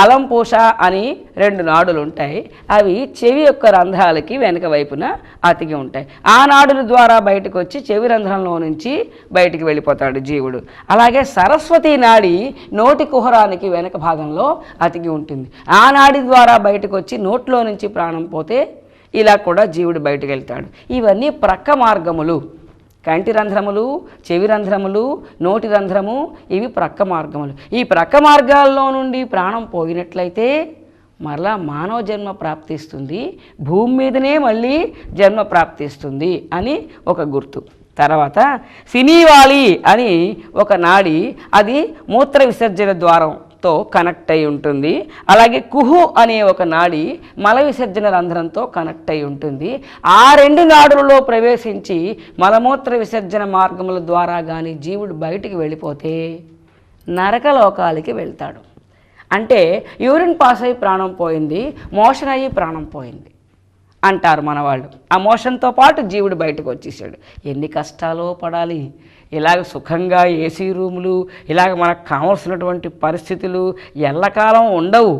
అలం పూష అని 2 నాడులు ఉంటాయి. అవి చెవి యొక్క రంధ్రాలకి వెనక వైపున అతికి ఉంటాయి. ఆ నాడుల ద్వారా బయటకు వచ్చి చెవి రంధ్రంలో నుంచి బయటికి వెళ్ళిపోతాడు జీవుడు. అలాగే సరస్వతి నాడి నోటి కుహరానికి వెనక భాగంలో అతికి ఉంటుంది. ఆ నాడి ద్వారా బయటకు వచ్చి నోట్లో నుంచి ప్రాణం పోతే ఇలా కూడా జీవుడు బయటకు వెళ్తాడు. ఇవన్నీ ప్రక్క మార్గములు. కంటి రంధ్రములు, చెవి రంధ్రములు, నోటి రంధ్రము, ఇవి ప్రక్క మార్గములు. ఈ ప్రక్క మార్గాల్లో నుండి ప్రాణం పోయినట్లయితే మరలా మానవ జన్మ ప్రాప్తిస్తుంది, భూమి మీదనే మళ్ళీ జన్మ ప్రాప్తిస్తుంది అని ఒక గుర్తు. తర్వాత సినీవాలి అని ఒక నాడి, అది మూత్ర విసర్జన ద్వారంతో కనెక్ట్ అయి ఉంటుంది. అలాగే కుహు అనే ఒక నాడి మల విసర్జన రంధ్రంతో కనెక్ట్ అయి ఉంటుంది. ఆ 2 నాడులలో ప్రవేశించి మలమూత్ర విసర్జన మార్గముల ద్వారా కానీ జీవుడు బయటికి వెళ్ళిపోతే నరకలోకాలకి వెళ్తాడు. అంటే యూరిన్ పాస్ అయ్యి ప్రాణం పోయింది, మోషన్ అయ్యి ప్రాణం పోయింది అంటారు మన వాళ్ళు. ఆ మోషన్తో పాటు జీవుడు బయటకు వచ్చేసాడు. ఎన్ని కష్టాలో పడాలి! ఇలాగ సుఖంగా ఏసీ రూములు, ఇలాగ మనకు కావాల్సినటువంటి పరిస్థితులు ఎల్లకాలం ఉండవు.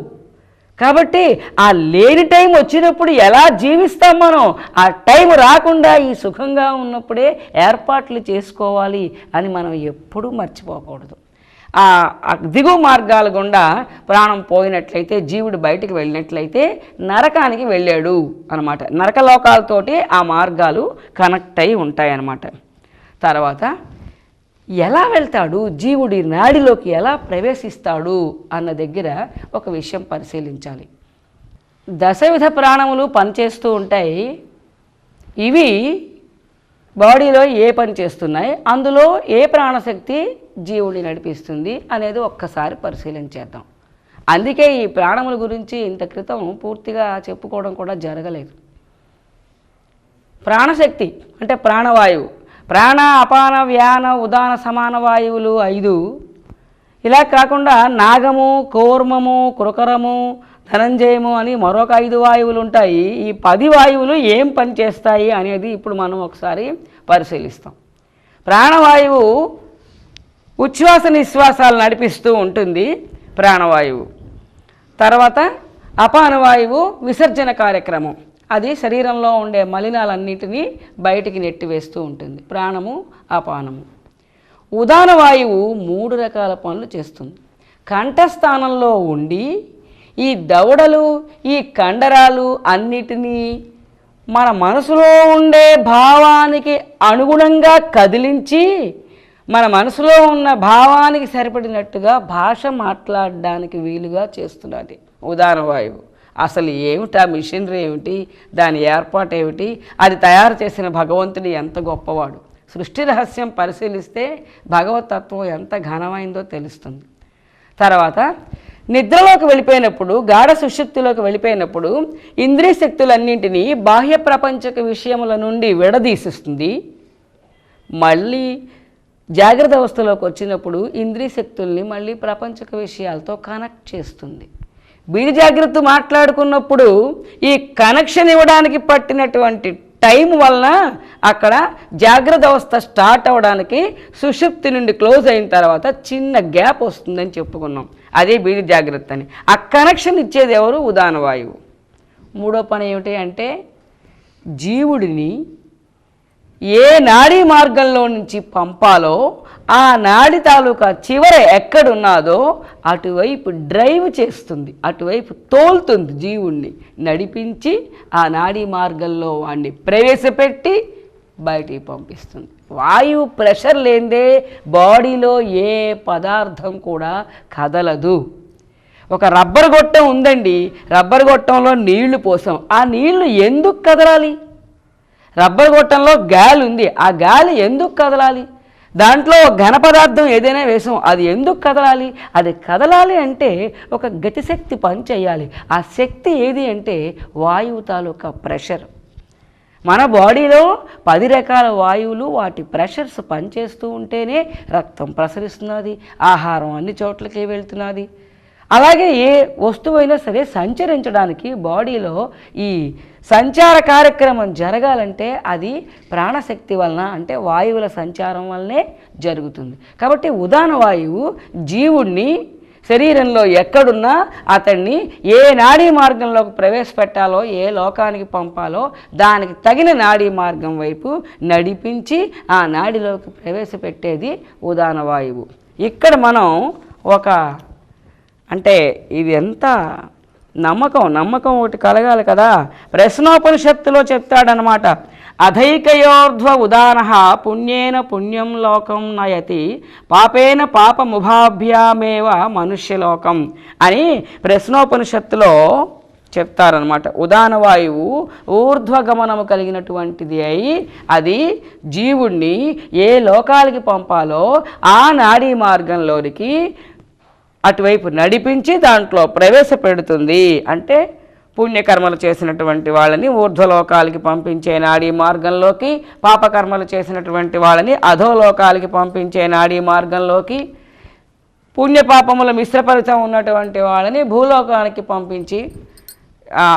కాబట్టి ఆ లేని టైం వచ్చినప్పుడు ఎలా జీవిస్తాం మనం? ఆ టైం రాకుండా ఈ సుఖంగా ఉన్నప్పుడే ఏర్పాట్లు చేసుకోవాలి అని మనం ఎప్పుడూ మర్చిపోకూడదు. ఆ దిగువ మార్గాల గుండా ప్రాణం పోయినట్లయితే, జీవుడు బయటికి వెళ్ళినట్లయితే నరకానికి వెళ్ళాడు అనమాట. నరకలోకాలతోటి ఆ మార్గాలు కనెక్ట్ అయి ఉంటాయన్నమాట. తర్వాత ఎలా వెళ్తాడు, జీవుడి నాడిలోకి ఎలా ప్రవేశిస్తాడు అన్న దగ్గర ఒక విషయం పరిశీలించాలి. దశవిధ ప్రాణములు పనిచేస్తూ ఉంటాయి. ఇవి బాడీలో ఏ పని చేస్తున్నాయి, అందులో ఏ ప్రాణశక్తి జీవుడిని నడిపిస్తుంది అనేది ఒక్కసారి పరిశీలించేద్దాం. అందుకే ఈ ప్రాణముల గురించి ఇంత క్రితం పూర్తిగా చెప్పుకోవడం కూడా జరగలేదు. ప్రాణశక్తి అంటే ప్రాణవాయువు, ప్రాణ, అపాన, వ్యాన, ఉదాన, సమాన వాయువులు 5. ఇలా కాకుండా నాగము, కూర్మము, కృకరము, ధనంజయము అని మరొక 5 వాయువులు ఉంటాయి. ఈ 10 వాయువులు ఏం పని చేస్తాయి అనేది ఇప్పుడు మనం ఒకసారి పరిశీలిస్తాం. ప్రాణవాయువు ఉచ్ఛ్వాస నిశ్వాసాలు నడిపిస్తూ ఉంటుంది ప్రాణవాయువు. తర్వాత అపానవాయువు విసర్జన కార్యక్రమం, అది శరీరంలో ఉండే మలినాలన్నిటినీ బయటికి నెట్టివేస్తూ ఉంటుంది ప్రాణము, అపానము. ఉదాన వాయువు 3 రకాల పనులు చేస్తుంది. కంఠస్థానంలో ఉండి ఈ దవడలు, ఈ కండరాలు అన్నిటినీ మన మనసులో ఉండే భావానికి అనుగుణంగా కదిలించి మన మనసులో ఉన్న భావానికి సరిపడినట్టుగా భాష మాట్లాడడానికి వీలుగా చేస్తున్నది ఉదాన వాయువు. అసలు ఏమిటి ఆ మిషనరీ ఏమిటి, దాని ఏర్పాటు ఏమిటి, అది తయారు చేసిన భగవంతుడు ఎంత గొప్పవాడు. సృష్టి రహస్యం పరిశీలిస్తే భగవతత్వం ఎంత ఘనమైందో తెలుస్తుంది. తర్వాత నిద్రలోకి వెళ్ళిపోయినప్పుడు, గాఢ సుషుప్తిలోకి వెళ్ళిపోయినప్పుడు ఇంద్రియ శక్తులన్నింటినీ బాహ్య ప్రపంచక విషయముల నుండి విడదీసిస్తుంది. మళ్ళీ జాగ్రత్త అవస్థలోకి వచ్చినప్పుడు ఇంద్రియ శక్తుల్ని మళ్ళీ ప్రపంచక విషయాలతో కనెక్ట్ చేస్తుంది. బీడి జాగ్రత్త మాట్లాడుకున్నప్పుడు ఈ కనెక్షన్ ఇవ్వడానికి పట్టినటువంటి టైం వలన అక్కడ జాగ్రత్త అవస్థ స్టార్ట్ అవ్వడానికి సుషుప్తి నుండి క్లోజ్ అయిన తర్వాత చిన్న గ్యాప్ వస్తుందని చెప్పుకున్నాం. అదే బీడి జాగ్రత్త అని. ఆ కనెక్షన్ ఇచ్చేది ఎవరు? ఉదాన వాయువు. 3వ పని ఏమిటి అంటే జీవుడిని ఏ నాడీ మార్గంలో నుంచి పంపాలో ఆ నాడి తాలూకా చివర ఎక్కడున్నదో అటువైపు డ్రైవ్ చేస్తుంది, అటువైపు తోలుతుంది, జీవుణ్ణి నడిపించి ఆ నాడీ మార్గంలో వాడిని ప్రవేశపెట్టి బయటికి పంపిస్తుంది. వాయువు ప్రెషర్ లేదే బాడీలో ఏ పదార్థం కూడా కదలదు. ఒక రబ్బర్ గొట్టం ఉందండి, రబ్బర్ గొట్టంలో నీళ్లు పోసాం, ఆ నీళ్లు ఎందుకు కదలాలి? రబ్బర్ గొట్టంలో గాలి ఉంది, ఆ గాలి ఎందుకు కదలాలి? దాంట్లో ఘన పదార్థం ఏదైనా వేసాం, అది ఎందుకు కదలాలి? అది కదలాలి అంటే ఒక గతిశక్తి పనిచేయాలి. ఆ శక్తి ఏది అంటే వాయువు తాలూకా ప్రెషర్. మన బాడీలో 10 రకాల వాయువులు వాటి ప్రెషర్స్ పనిచేస్తూ ఉంటేనే రక్తం ప్రసరిస్తున్నది, ఆహారం అన్ని చోట్లకి వెళ్తున్నది. అలాగే ఏ వస్తువైనా సరే సంచరించడానికి బాడీలో ఈ సంచార కార్యక్రమం జరగాలంటే అది ప్రాణశక్తి వలన, అంటే వాయువుల సంచారం వల్లనే జరుగుతుంది. కాబట్టి ఉదాన వాయువు జీవుణ్ణి శరీరంలో ఎక్కడున్నా అతన్ని ఏ నాడీ మార్గంలోకి ప్రవేశపెట్టాలో, ఏ లోకానికి పంపాలో దానికి తగిన నాడీ మార్గం వైపు నడిపించి ఆ నాడిలోకి ప్రవేశపెట్టేది ఉదాన వాయువు. ఇక్కడ మనం అంటే ఇది ఎంత నమ్మకం ఒకటి కలగాలి కదా. ప్రశ్నోపనిషత్తులో చెప్తాడనమాట, అధైకయోర్ధ్వ ఉదానః పుణ్యేన పుణ్యం లోకం నయతి పాపేన పాపముభాభ్యామేవ మనుష్యలోకం అని ప్రశ్నోపనిషత్తులో చెప్తారనమాట. ఉదాన వాయువు ఊర్ధ్వగమనము కలిగినటువంటిది అయి అది జీవుణ్ణి ఏ లోకాలకి పంపాలో ఆ నాడీ మార్గంలోనికి అటువైపు నడిపించి దాంట్లో ప్రవేశపెడుతుంది. అంటే పుణ్యకర్మలు చేసినటువంటి వాళ్ళని ఊర్ధ్వలోకాలకి పంపించే నాడీ మార్గంలోకి, పాపకర్మలు చేసినటువంటి వాళ్ళని అధోలోకాలకి పంపించే నాడీ మార్గంలోకి, పుణ్యపాపముల మిశ్రపరిచయం ఉన్నటువంటి వాళ్ళని భూలోకానికి పంపించి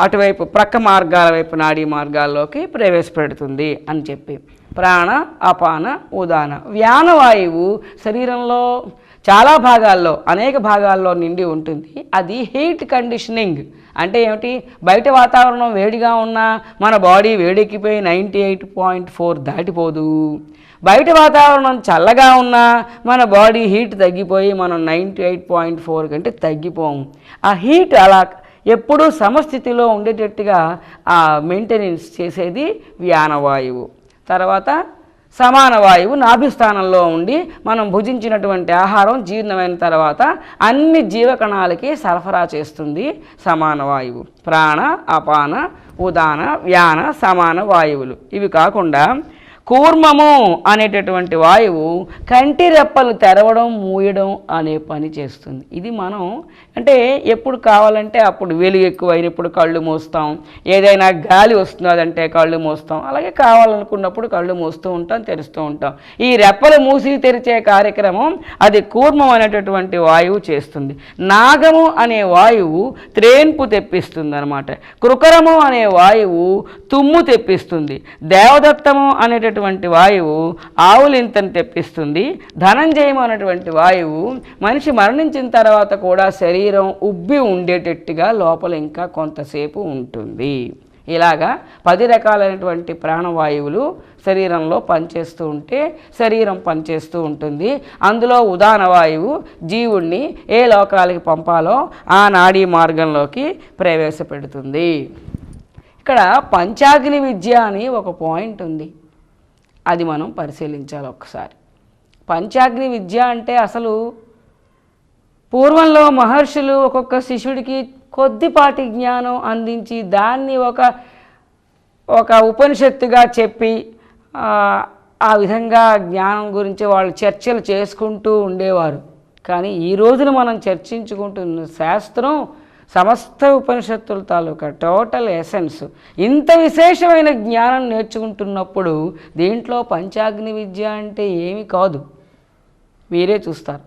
అటువైపు ప్రక్క మార్గాల వైపు నాడీ మార్గాల్లోకి ప్రవేశపెడుతుంది అని చెప్పి ప్రాణ, అపాన, ఉదాన. వ్యానవాయువు శరీరంలో చాలా భాగాల్లో, అనేక భాగాల్లో నిండి ఉంటుంది. అది హీట్ కండిషనింగ్ అంటే ఏమిటి? బయట వాతావరణం వేడిగా ఉన్నా మన బాడీ వేడెక్కిపోయి 98.4 దాటిపోదు. బయట వాతావరణం చల్లగా ఉన్నా మన బాడీ హీట్ తగ్గిపోయి మనం 98.4 కంటే తగ్గిపోము. ఆ హీట్ అలా ఎప్పుడూ సమస్థితిలో ఉండేటట్టుగా ఆ మెయింటెనెన్స్ చేసేది వ్యానవాయువు. తర్వాత సమాన వాయువు నాభిస్థానంలో ఉండి మనం భుజించినటువంటి ఆహారం జీర్ణమైన తర్వాత అన్ని జీవకణాలకి సరఫరా చేస్తుంది సమాన వాయువు. ప్రాణ, అపాన, ఉదాన, వ్యాన, సమాన వాయువులు. ఇవి కాకుండా కూర్మము అనేటటువంటి వాయువు కంటి రెప్పలు తెరవడం, మూయడం అనే పని చేస్తుంది. ఇది మనం అంటే ఎప్పుడు కావాలంటే అప్పుడు వెలుగు ఎక్కువైనప్పుడు కళ్ళు మూస్తాం, ఏదైనా గాలి వస్తున్నదంటే కళ్ళు మూస్తాం, అలాగే కావాలనుకున్నప్పుడు కళ్ళు మూస్తూ ఉంటాం, తెరుస్తూ ఉంటాం. ఈ రెప్పలు మూసి తెరిచే కార్యక్రమం అది కూర్మం అనేటటువంటి వాయువు చేస్తుంది. నాగము అనే వాయువు త్రేన్పు తెప్పిస్తుంది అనమాట. కృకరము అనే వాయువు తుమ్ము తెప్పిస్తుంది. దేవదత్తము అనేటటువంటి వాయువు ఆవులింతను తెప్పిస్తుంది. ధనంజయం అనేటువంటి వాయువు మనిషి మరణించిన తర్వాత కూడా శరీరం ఉబ్బి ఉండేటట్టుగా లోపల ఇంకా కొంతసేపు ఉంటుంది. ఇలాగా 10 రకాలైనటువంటి ప్రాణవాయువులు శరీరంలో పనిచేస్తూ ఉంటే శరీరం పనిచేస్తూ ఉంటుంది. అందులో ఉదాన వాయువు జీవుణ్ణి ఏ లోకాలకి పంపాలో ఆ నాడీ మార్గంలోకి ప్రవేశపెడుతుంది. ఇక్కడ పంచాగ్ని విద్య అని ఒక పాయింట్ ఉంది, అది మనం పరిశీలించాలి ఒకసారి. పంచాగ్ని విద్య అంటే అసలు పూర్వంలో మహర్షులు ఒక్కొక్క శిష్యుడికి కొద్దిపాటి జ్ఞానం అందించి దాన్ని ఒక ఉపనిషత్తుగా చెప్పి ఆ విధంగా జ్ఞానం గురించి వాళ్ళు చర్చలు చేసుకుంటూ ఉండేవారు. కానీ ఈ రోజున మనం చర్చించుకుంటున్న శాస్త్రం సమస్త ఉపనిషత్తుల తాలూకా టోటల్ ఎసెన్స్. ఇంత విశేషమైన జ్ఞానం నేర్చుకుంటున్నప్పుడు దీంట్లో పంచాగ్ని విద్య అంటే ఏమీ కాదు, మీరే చూస్తారు.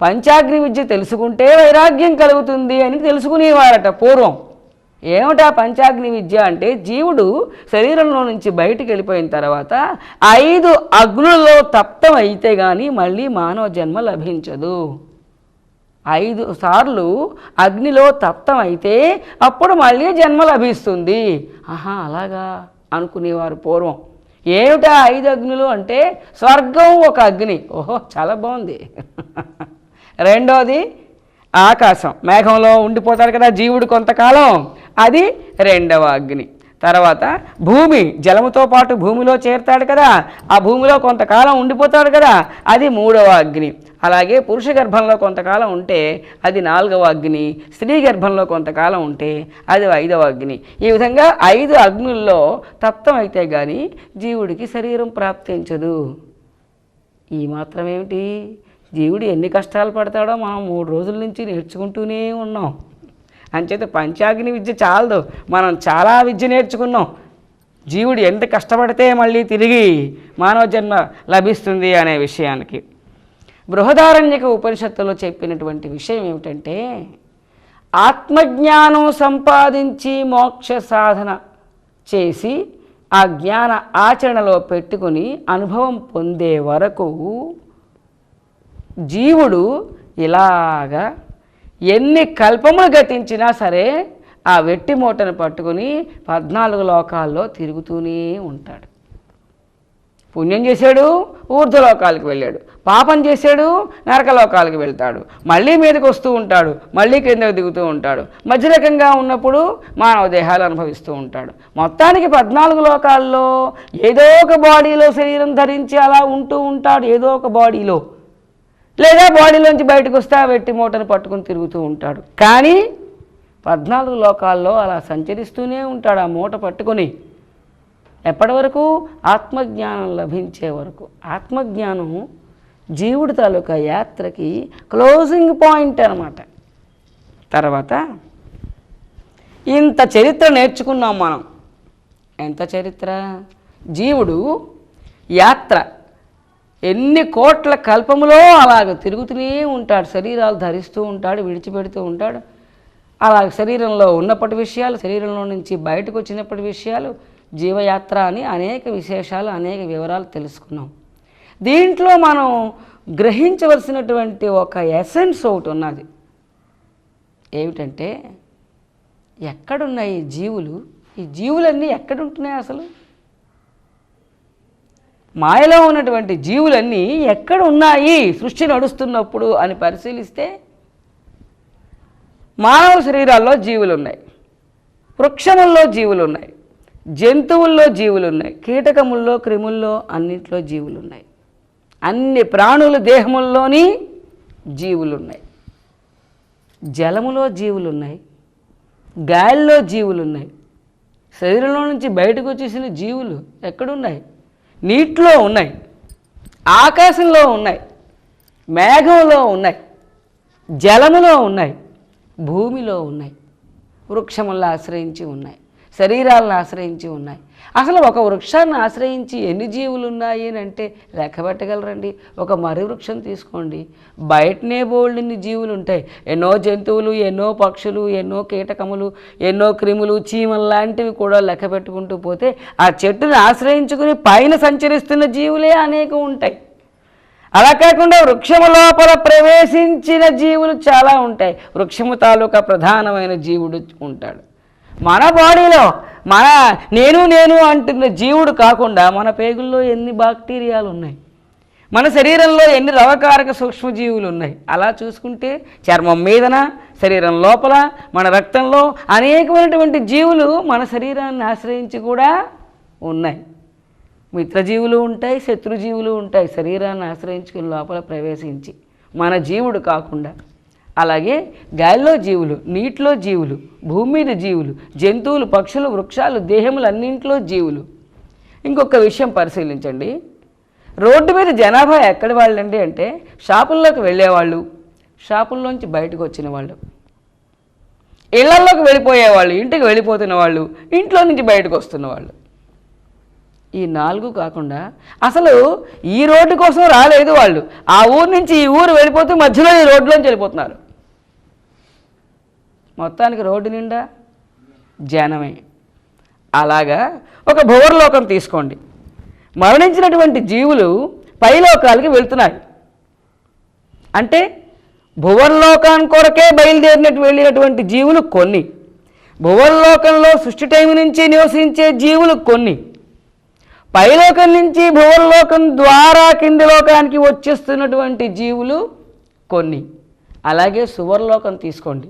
పంచాగ్ని విద్య తెలుసుకుంటే వైరాగ్యం కలుగుతుంది అని తెలుసుకునేవారట పూర్వం. ఏమిటా పంచాగ్ని విద్య అంటే జీవుడు శరీరంలో నుంచి బయటికి వెళ్ళిపోయిన తర్వాత 5 అగ్నులలో తప్తం అయితే కానీ మళ్ళీ మానవ జన్మ లభించదు. 5 సార్లు అగ్నిలో తప్తం అయితే అప్పుడు మళ్ళీ జన్మ లభిస్తుంది. ఆహా అలాగా అనుకునేవారు పూర్వం. ఏమిటా 5 అగ్నులు అంటే స్వర్గం ఒక అగ్ని. ఓహో, చాలా బాగుంది. రెండోది ఆకాశం, మేఘంలో ఉండిపోతాడు కదా జీవుడు కొంతకాలం, అది రెండవ అగ్ని. తర్వాత భూమి, జలముతో పాటు భూమిలో చేరుతాడు కదా, ఆ భూమిలో కొంతకాలం ఉండిపోతాడు కదా, అది మూడవ అగ్ని. అలాగే పురుష గర్భంలో కొంతకాలం ఉంటే అది 4వ అగ్ని, స్త్రీ గర్భంలో కొంతకాలం ఉంటే అది 5వ అగ్ని. ఈ విధంగా 5 అగ్నుల్లో తప్తం అయితే కానీ జీవుడికి శరీరం ప్రాప్తించదు. ఈ మాత్రమేమిటి, జీవుడు ఎన్ని కష్టాలు పడతాడో మనం 3 రోజుల నుంచి నేర్చుకుంటూనే ఉన్నాం. అంచేత పంచాగ్ని విద్య చాలదు, మనం చాలా విద్య నేర్చుకున్నాం. జీవుడు ఎంత కష్టపడితే మళ్ళీ తిరిగి మానవ జన్మ లభిస్తుంది అనే విషయానికి బృహదారణ్యక ఉపనిషత్తులో చెప్పినటువంటి విషయం ఏమిటంటే, ఆత్మజ్ఞానం సంపాదించి మోక్ష సాధన చేసి ఆ జ్ఞాన ఆచరణలో పెట్టుకుని అనుభవం పొందే వరకు జీవుడు ఇలాగా ఎన్ని కల్పములు గతించినా సరే ఆ వెట్టి మూటను పట్టుకుని 14 లోకాల్లో తిరుగుతూనే ఉంటాడు. పుణ్యం చేశాడు, ఊర్ధ్వలోకాలకు వెళ్ళాడు, పాపం చేశాడు, నరకలోకాలకు వెళ్తాడు, మళ్ళీ మీదకి వస్తూ ఉంటాడు, మళ్ళీ కిందకు దిగుతూ ఉంటాడు, మధ్యరకంగా ఉన్నప్పుడు మానవ దేహాలు అనుభవిస్తూ ఉంటాడు. మొత్తానికి 14 లోకాల్లో ఏదో ఒక బాడీలో శరీరం ధరించి అలా ఉంటూ ఉంటాడు, ఏదో ఒక బాడీలో, లేదా బాడీలోంచి బయటకు వస్తే వెట్టి మూటను పట్టుకుని తిరుగుతూ ఉంటాడు. కానీ 14 లోకాల్లో అలా సంచరిస్తూనే ఉంటాడు ఆ మూట పట్టుకొని. ఎప్పటి వరకు? ఆత్మజ్ఞానం లభించే వరకు. ఆత్మజ్ఞానం జీవుడి తాలూకా యాత్రకి క్లోజింగ్ పాయింట్ అన్నమాట. తర్వాత ఇంత చరిత్ర నేర్చుకున్నాం మనం. ఎంత చరిత్ర? జీవుడు యాత్ర ఎన్ని కోట్ల కల్పములో అలాగ తిరుగుతూనే ఉంటాడు, శరీరాలు ధరిస్తూ ఉంటాడు, విడిచిపెడుతూ ఉంటాడు. అలా శరీరంలో ఉన్నప్పటి విషయాలు, శరీరంలో నుంచి బయటకు వచ్చినప్పటి విషయాలు, జీవయాత్ర అని అనేక విశేషాలు, అనేక వివరాలు తెలుసుకున్నాం. దీంట్లో మనం గ్రహించవలసినటువంటి ఒక ఎసెన్స్ ఒకటి ఉన్నది. ఏమిటంటే, ఎక్కడున్నాయి ఈ జీవులు? ఈ జీవులన్నీ ఎక్కడుంటున్నాయి అసలు? మాయలో ఉన్నటువంటి జీవులన్నీ ఎక్కడ ఉన్నాయి సృష్టి నడుస్తున్నప్పుడు అని పరిశీలిస్తే, మానవ శరీరాల్లో జీవులు ఉన్నాయి, వృక్షముల్లో జీవులు ఉన్నాయి, జంతువుల్లో జీవులు ఉన్నాయి, కీటకముల్లో, క్రిముల్లో అన్నింటిలో జీవులు ఉన్నాయి, అన్ని ప్రాణుల దేహముల్లోని జీవులు ఉన్నాయి, జలములో జీవులు ఉన్నాయి, గాలిలో జీవులు ఉన్నాయి, శరీరంలో నుంచి బయటకు వచ్చేసిన జీవులు ఎక్కడున్నాయి? నీటిలో ఉన్నాయి, ఆకాశంలో ఉన్నాయి, మేఘంలో ఉన్నాయి, జలములో ఉన్నాయి, భూమిలో ఉన్నాయి, వృక్షములను ఆశ్రయించి ఉన్నాయి, శరీరాలను ఆశ్రయించి ఉన్నాయి. అసలు ఒక వృక్షాన్ని ఆశ్రయించి ఎన్ని జీవులు ఉన్నాయి అని అంటే లెక్క పెట్టగలరండి? ఒక మర్రి వృక్షం తీసుకోండి, బయటనే బోల్డిన్ని జీవులు ఉంటాయి. ఎన్నో జంతువులు, ఎన్నో పక్షులు, ఎన్నో కీటకములు, ఎన్నో క్రిములు, చీమలు లాంటివి కూడా లెక్క పెట్టుకుంటూ పోతే ఆ చెట్టుని ఆశ్రయించుకుని పైన సంచరిస్తున్న జీవులే అనేకం ఉంటాయి. అలా కాకుండా వృక్షము లోపల ప్రవేశించిన జీవులు చాలా ఉంటాయి. వృక్షము తాలూకా ప్రధానమైన జీవుడు ఉంటాడు. మన బాడీలో నేను అంటున్న జీవుడు కాకుండా మన పేగుల్లో ఎన్ని బాక్టీరియాలు ఉన్నాయి, మన శరీరంలో ఎన్ని రవకారక సూక్ష్మజీవులు ఉన్నాయి. అలా చూసుకుంటే చర్మం మీదన, శరీరం లోపల, మన రక్తంలో అనేకమైనటువంటి జీవులు మన శరీరాన్ని ఆశ్రయించి కూడా ఉన్నాయి. మిత్రజీవులు ఉంటాయి, శత్రుజీవులు ఉంటాయి, శరీరాన్ని ఆశ్రయించుకుని లోపల ప్రవేశించి మన జీవుడు కాకుండా. అలాగే గాలిలో జీవులు, నీటిలో జీవులు, భూమి మీద జీవులు, జంతువులు, పక్షులు, వృక్షాలు, దేహములు అన్నింటిలో జీవులు. ఇంకొక విషయం పరిశీలించండి. రోడ్డు మీద జనాభా ఎక్కడి వాళ్ళండి అంటే, షాపుల్లోకి వెళ్ళేవాళ్ళు, షాపుల్లోంచి బయటకు వచ్చిన వాళ్ళు, ఇళ్లల్లోకి వెళ్ళిపోయేవాళ్ళు, ఇంటికి వెళ్ళిపోతున్న వాళ్ళు, ఇంట్లో నుంచి బయటకు వస్తున్న వాళ్ళు. ఈ 4 కాకుండా అసలు ఈ రోడ్డు కోసం రాలేదు వాళ్ళు. ఆ ఊరు నుంచి ఈ ఊరు వెళ్ళిపోతూ మధ్యలో ఈ రోడ్లోంచి వెళ్ళిపోతున్నారు. మొత్తానికి రోడ్డు నిండా జనమే. అలాగా ఒక భువర్లోకం తీసుకోండి. మరణించినటువంటి జీవులు పైలోకాలకి వెళ్తున్నాయి. అంటే భువర్లోకానికి కొరకే వెళ్ళినటువంటి జీవులు కొన్ని, భువర్లోకంలో సృష్టి టైం నుంచి నివసించే జీవులు కొన్ని, పైలోకం నుంచి భువర్లోకం ద్వారా కింది లోకానికి వచ్చేస్తున్నటువంటి జీవులు కొన్ని. అలాగే సువర్లోకం తీసుకోండి.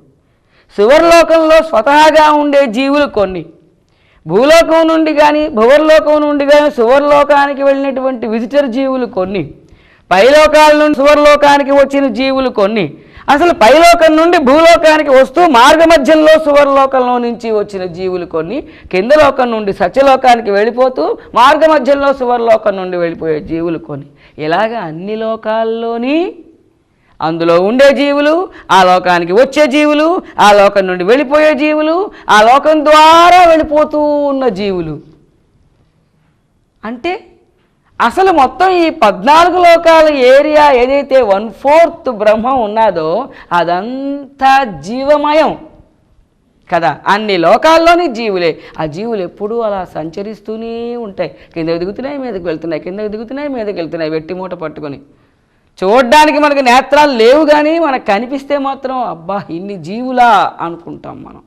సువర్లోకంలో స్వతహాగా ఉండే జీవులు కొన్ని. భూలోకం నుండి కానీ భువర్లోకం నుండి కానీ సువర్లోకానికి వెళ్ళినటువంటి విజిటర్ జీవులు కొన్ని. పైలోకాల నుండి సువర్లోకానికి వచ్చిన జీవులు కొన్ని. అసలు పైలోకం నుండి భూలోకానికి వస్తూ మార్గమధ్యంలో సువర్లోకంలో నుంచి వచ్చిన జీవులు కొన్ని. కింద లోకం నుండి సత్యలోకానికి వెళ్ళిపోతూ మార్గమధ్యంలో సువర్లోకం నుండి వెళ్ళిపోయే జీవులు కొన్ని. ఇలాగ అన్ని లోకాల్లోని అందులో ఉండే జీవులు, ఆ లోకానికి వచ్చే జీవులు, ఆ లోకం నుండి వెళ్ళిపోయే జీవులు, ఆ లోకం ద్వారా వెళ్ళిపోతూ ఉన్న జీవులు. అంటే అసలు మొత్తం ఈ 14 లోకాల ఏరియా ఏదైతే 1/4 బ్రహ్మం ఉన్నదో అదంతా జీవమయం కదా. అన్ని లోకాల్లోని జీవులే. ఆ జీవులు ఎప్పుడూ అలా సంచరిస్తూనే ఉంటాయి. కిందకి దిగుతున్నాయి, మీదకి వెళ్తున్నాయి, కిందకి దిగుతున్నాయి, మీదకి వెళ్తున్నాయి, వెట్టి మూట పట్టుకొని. చూడడానికి మనకు నేత్రాలు లేవు, కానీ మనకు కనిపిస్తే మాత్రం అబ్బా ఇన్ని జీవులా అనుకుంటాం మనం.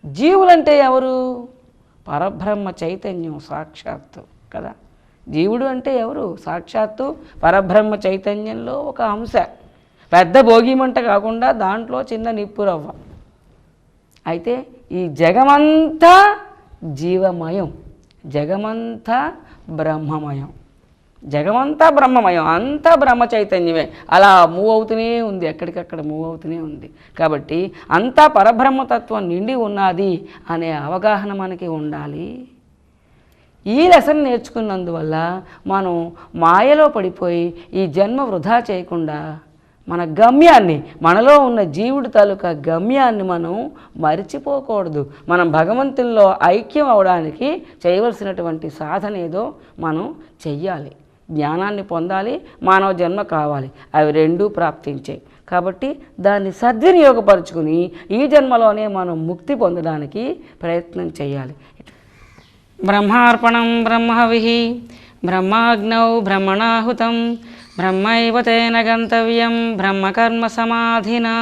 జీవులంటే ఎవరు? పరబ్రహ్మ చైతన్యం సాక్షాత్తు కదా. జీవుడు అంటే ఎవరు? సాక్షాత్తు పరబ్రహ్మ చైతన్యంలో ఒక అంశ. పెద్ద భోగిమంట కాకుండా దాంట్లో చిన్న నిప్పురవ్వ. అయితే ఈ జగమంతా జీవమయం, జగమంతా బ్రహ్మమయం. జగమంతా బ్రహ్మమయం, అంతా బ్రహ్మ చైతన్యమే. అలా మూవ్ అవుతూనే ఉంది, ఎక్కడికక్కడ మూవ్ అవుతూనే ఉంది. కాబట్టి అంతా పరబ్రహ్మతత్వం నిండి ఉన్నది అనే అవగాహన మనకి ఉండాలి. ఈ లెసన్ నేర్చుకున్నందువల్ల మనం మాయలో పడిపోయి ఈ జన్మ వృధా చేయకుండా మన గమ్యాన్ని, మనలో ఉన్న జీవుడి తాలూకా గమ్యాన్ని మనం మరిచిపోకూడదు. మనం భగవంతుల్లో ఐక్యం అవడానికి చేయవలసినటువంటి సాధన ఏదో మనం చెయ్యాలి. జ్ఞానాన్ని పొందాలి, మానవ జన్మ కావాలి. అవి రెండూ ప్రాప్తించాయి. కాబట్టి దాన్ని సద్వినియోగపరుచుకుని ఈ జన్మలోనే మనం ముక్తి పొందడానికి ప్రయత్నం చేయాలి. బ్రహ్మార్పణం బ్రహ్మవిః బ్రహ్మాగ్నౌ బ్రహ్మణాహుతం బ్రహ్మైవ తేన గంతవ్యం బ్రహ్మకర్మ సమాధినా.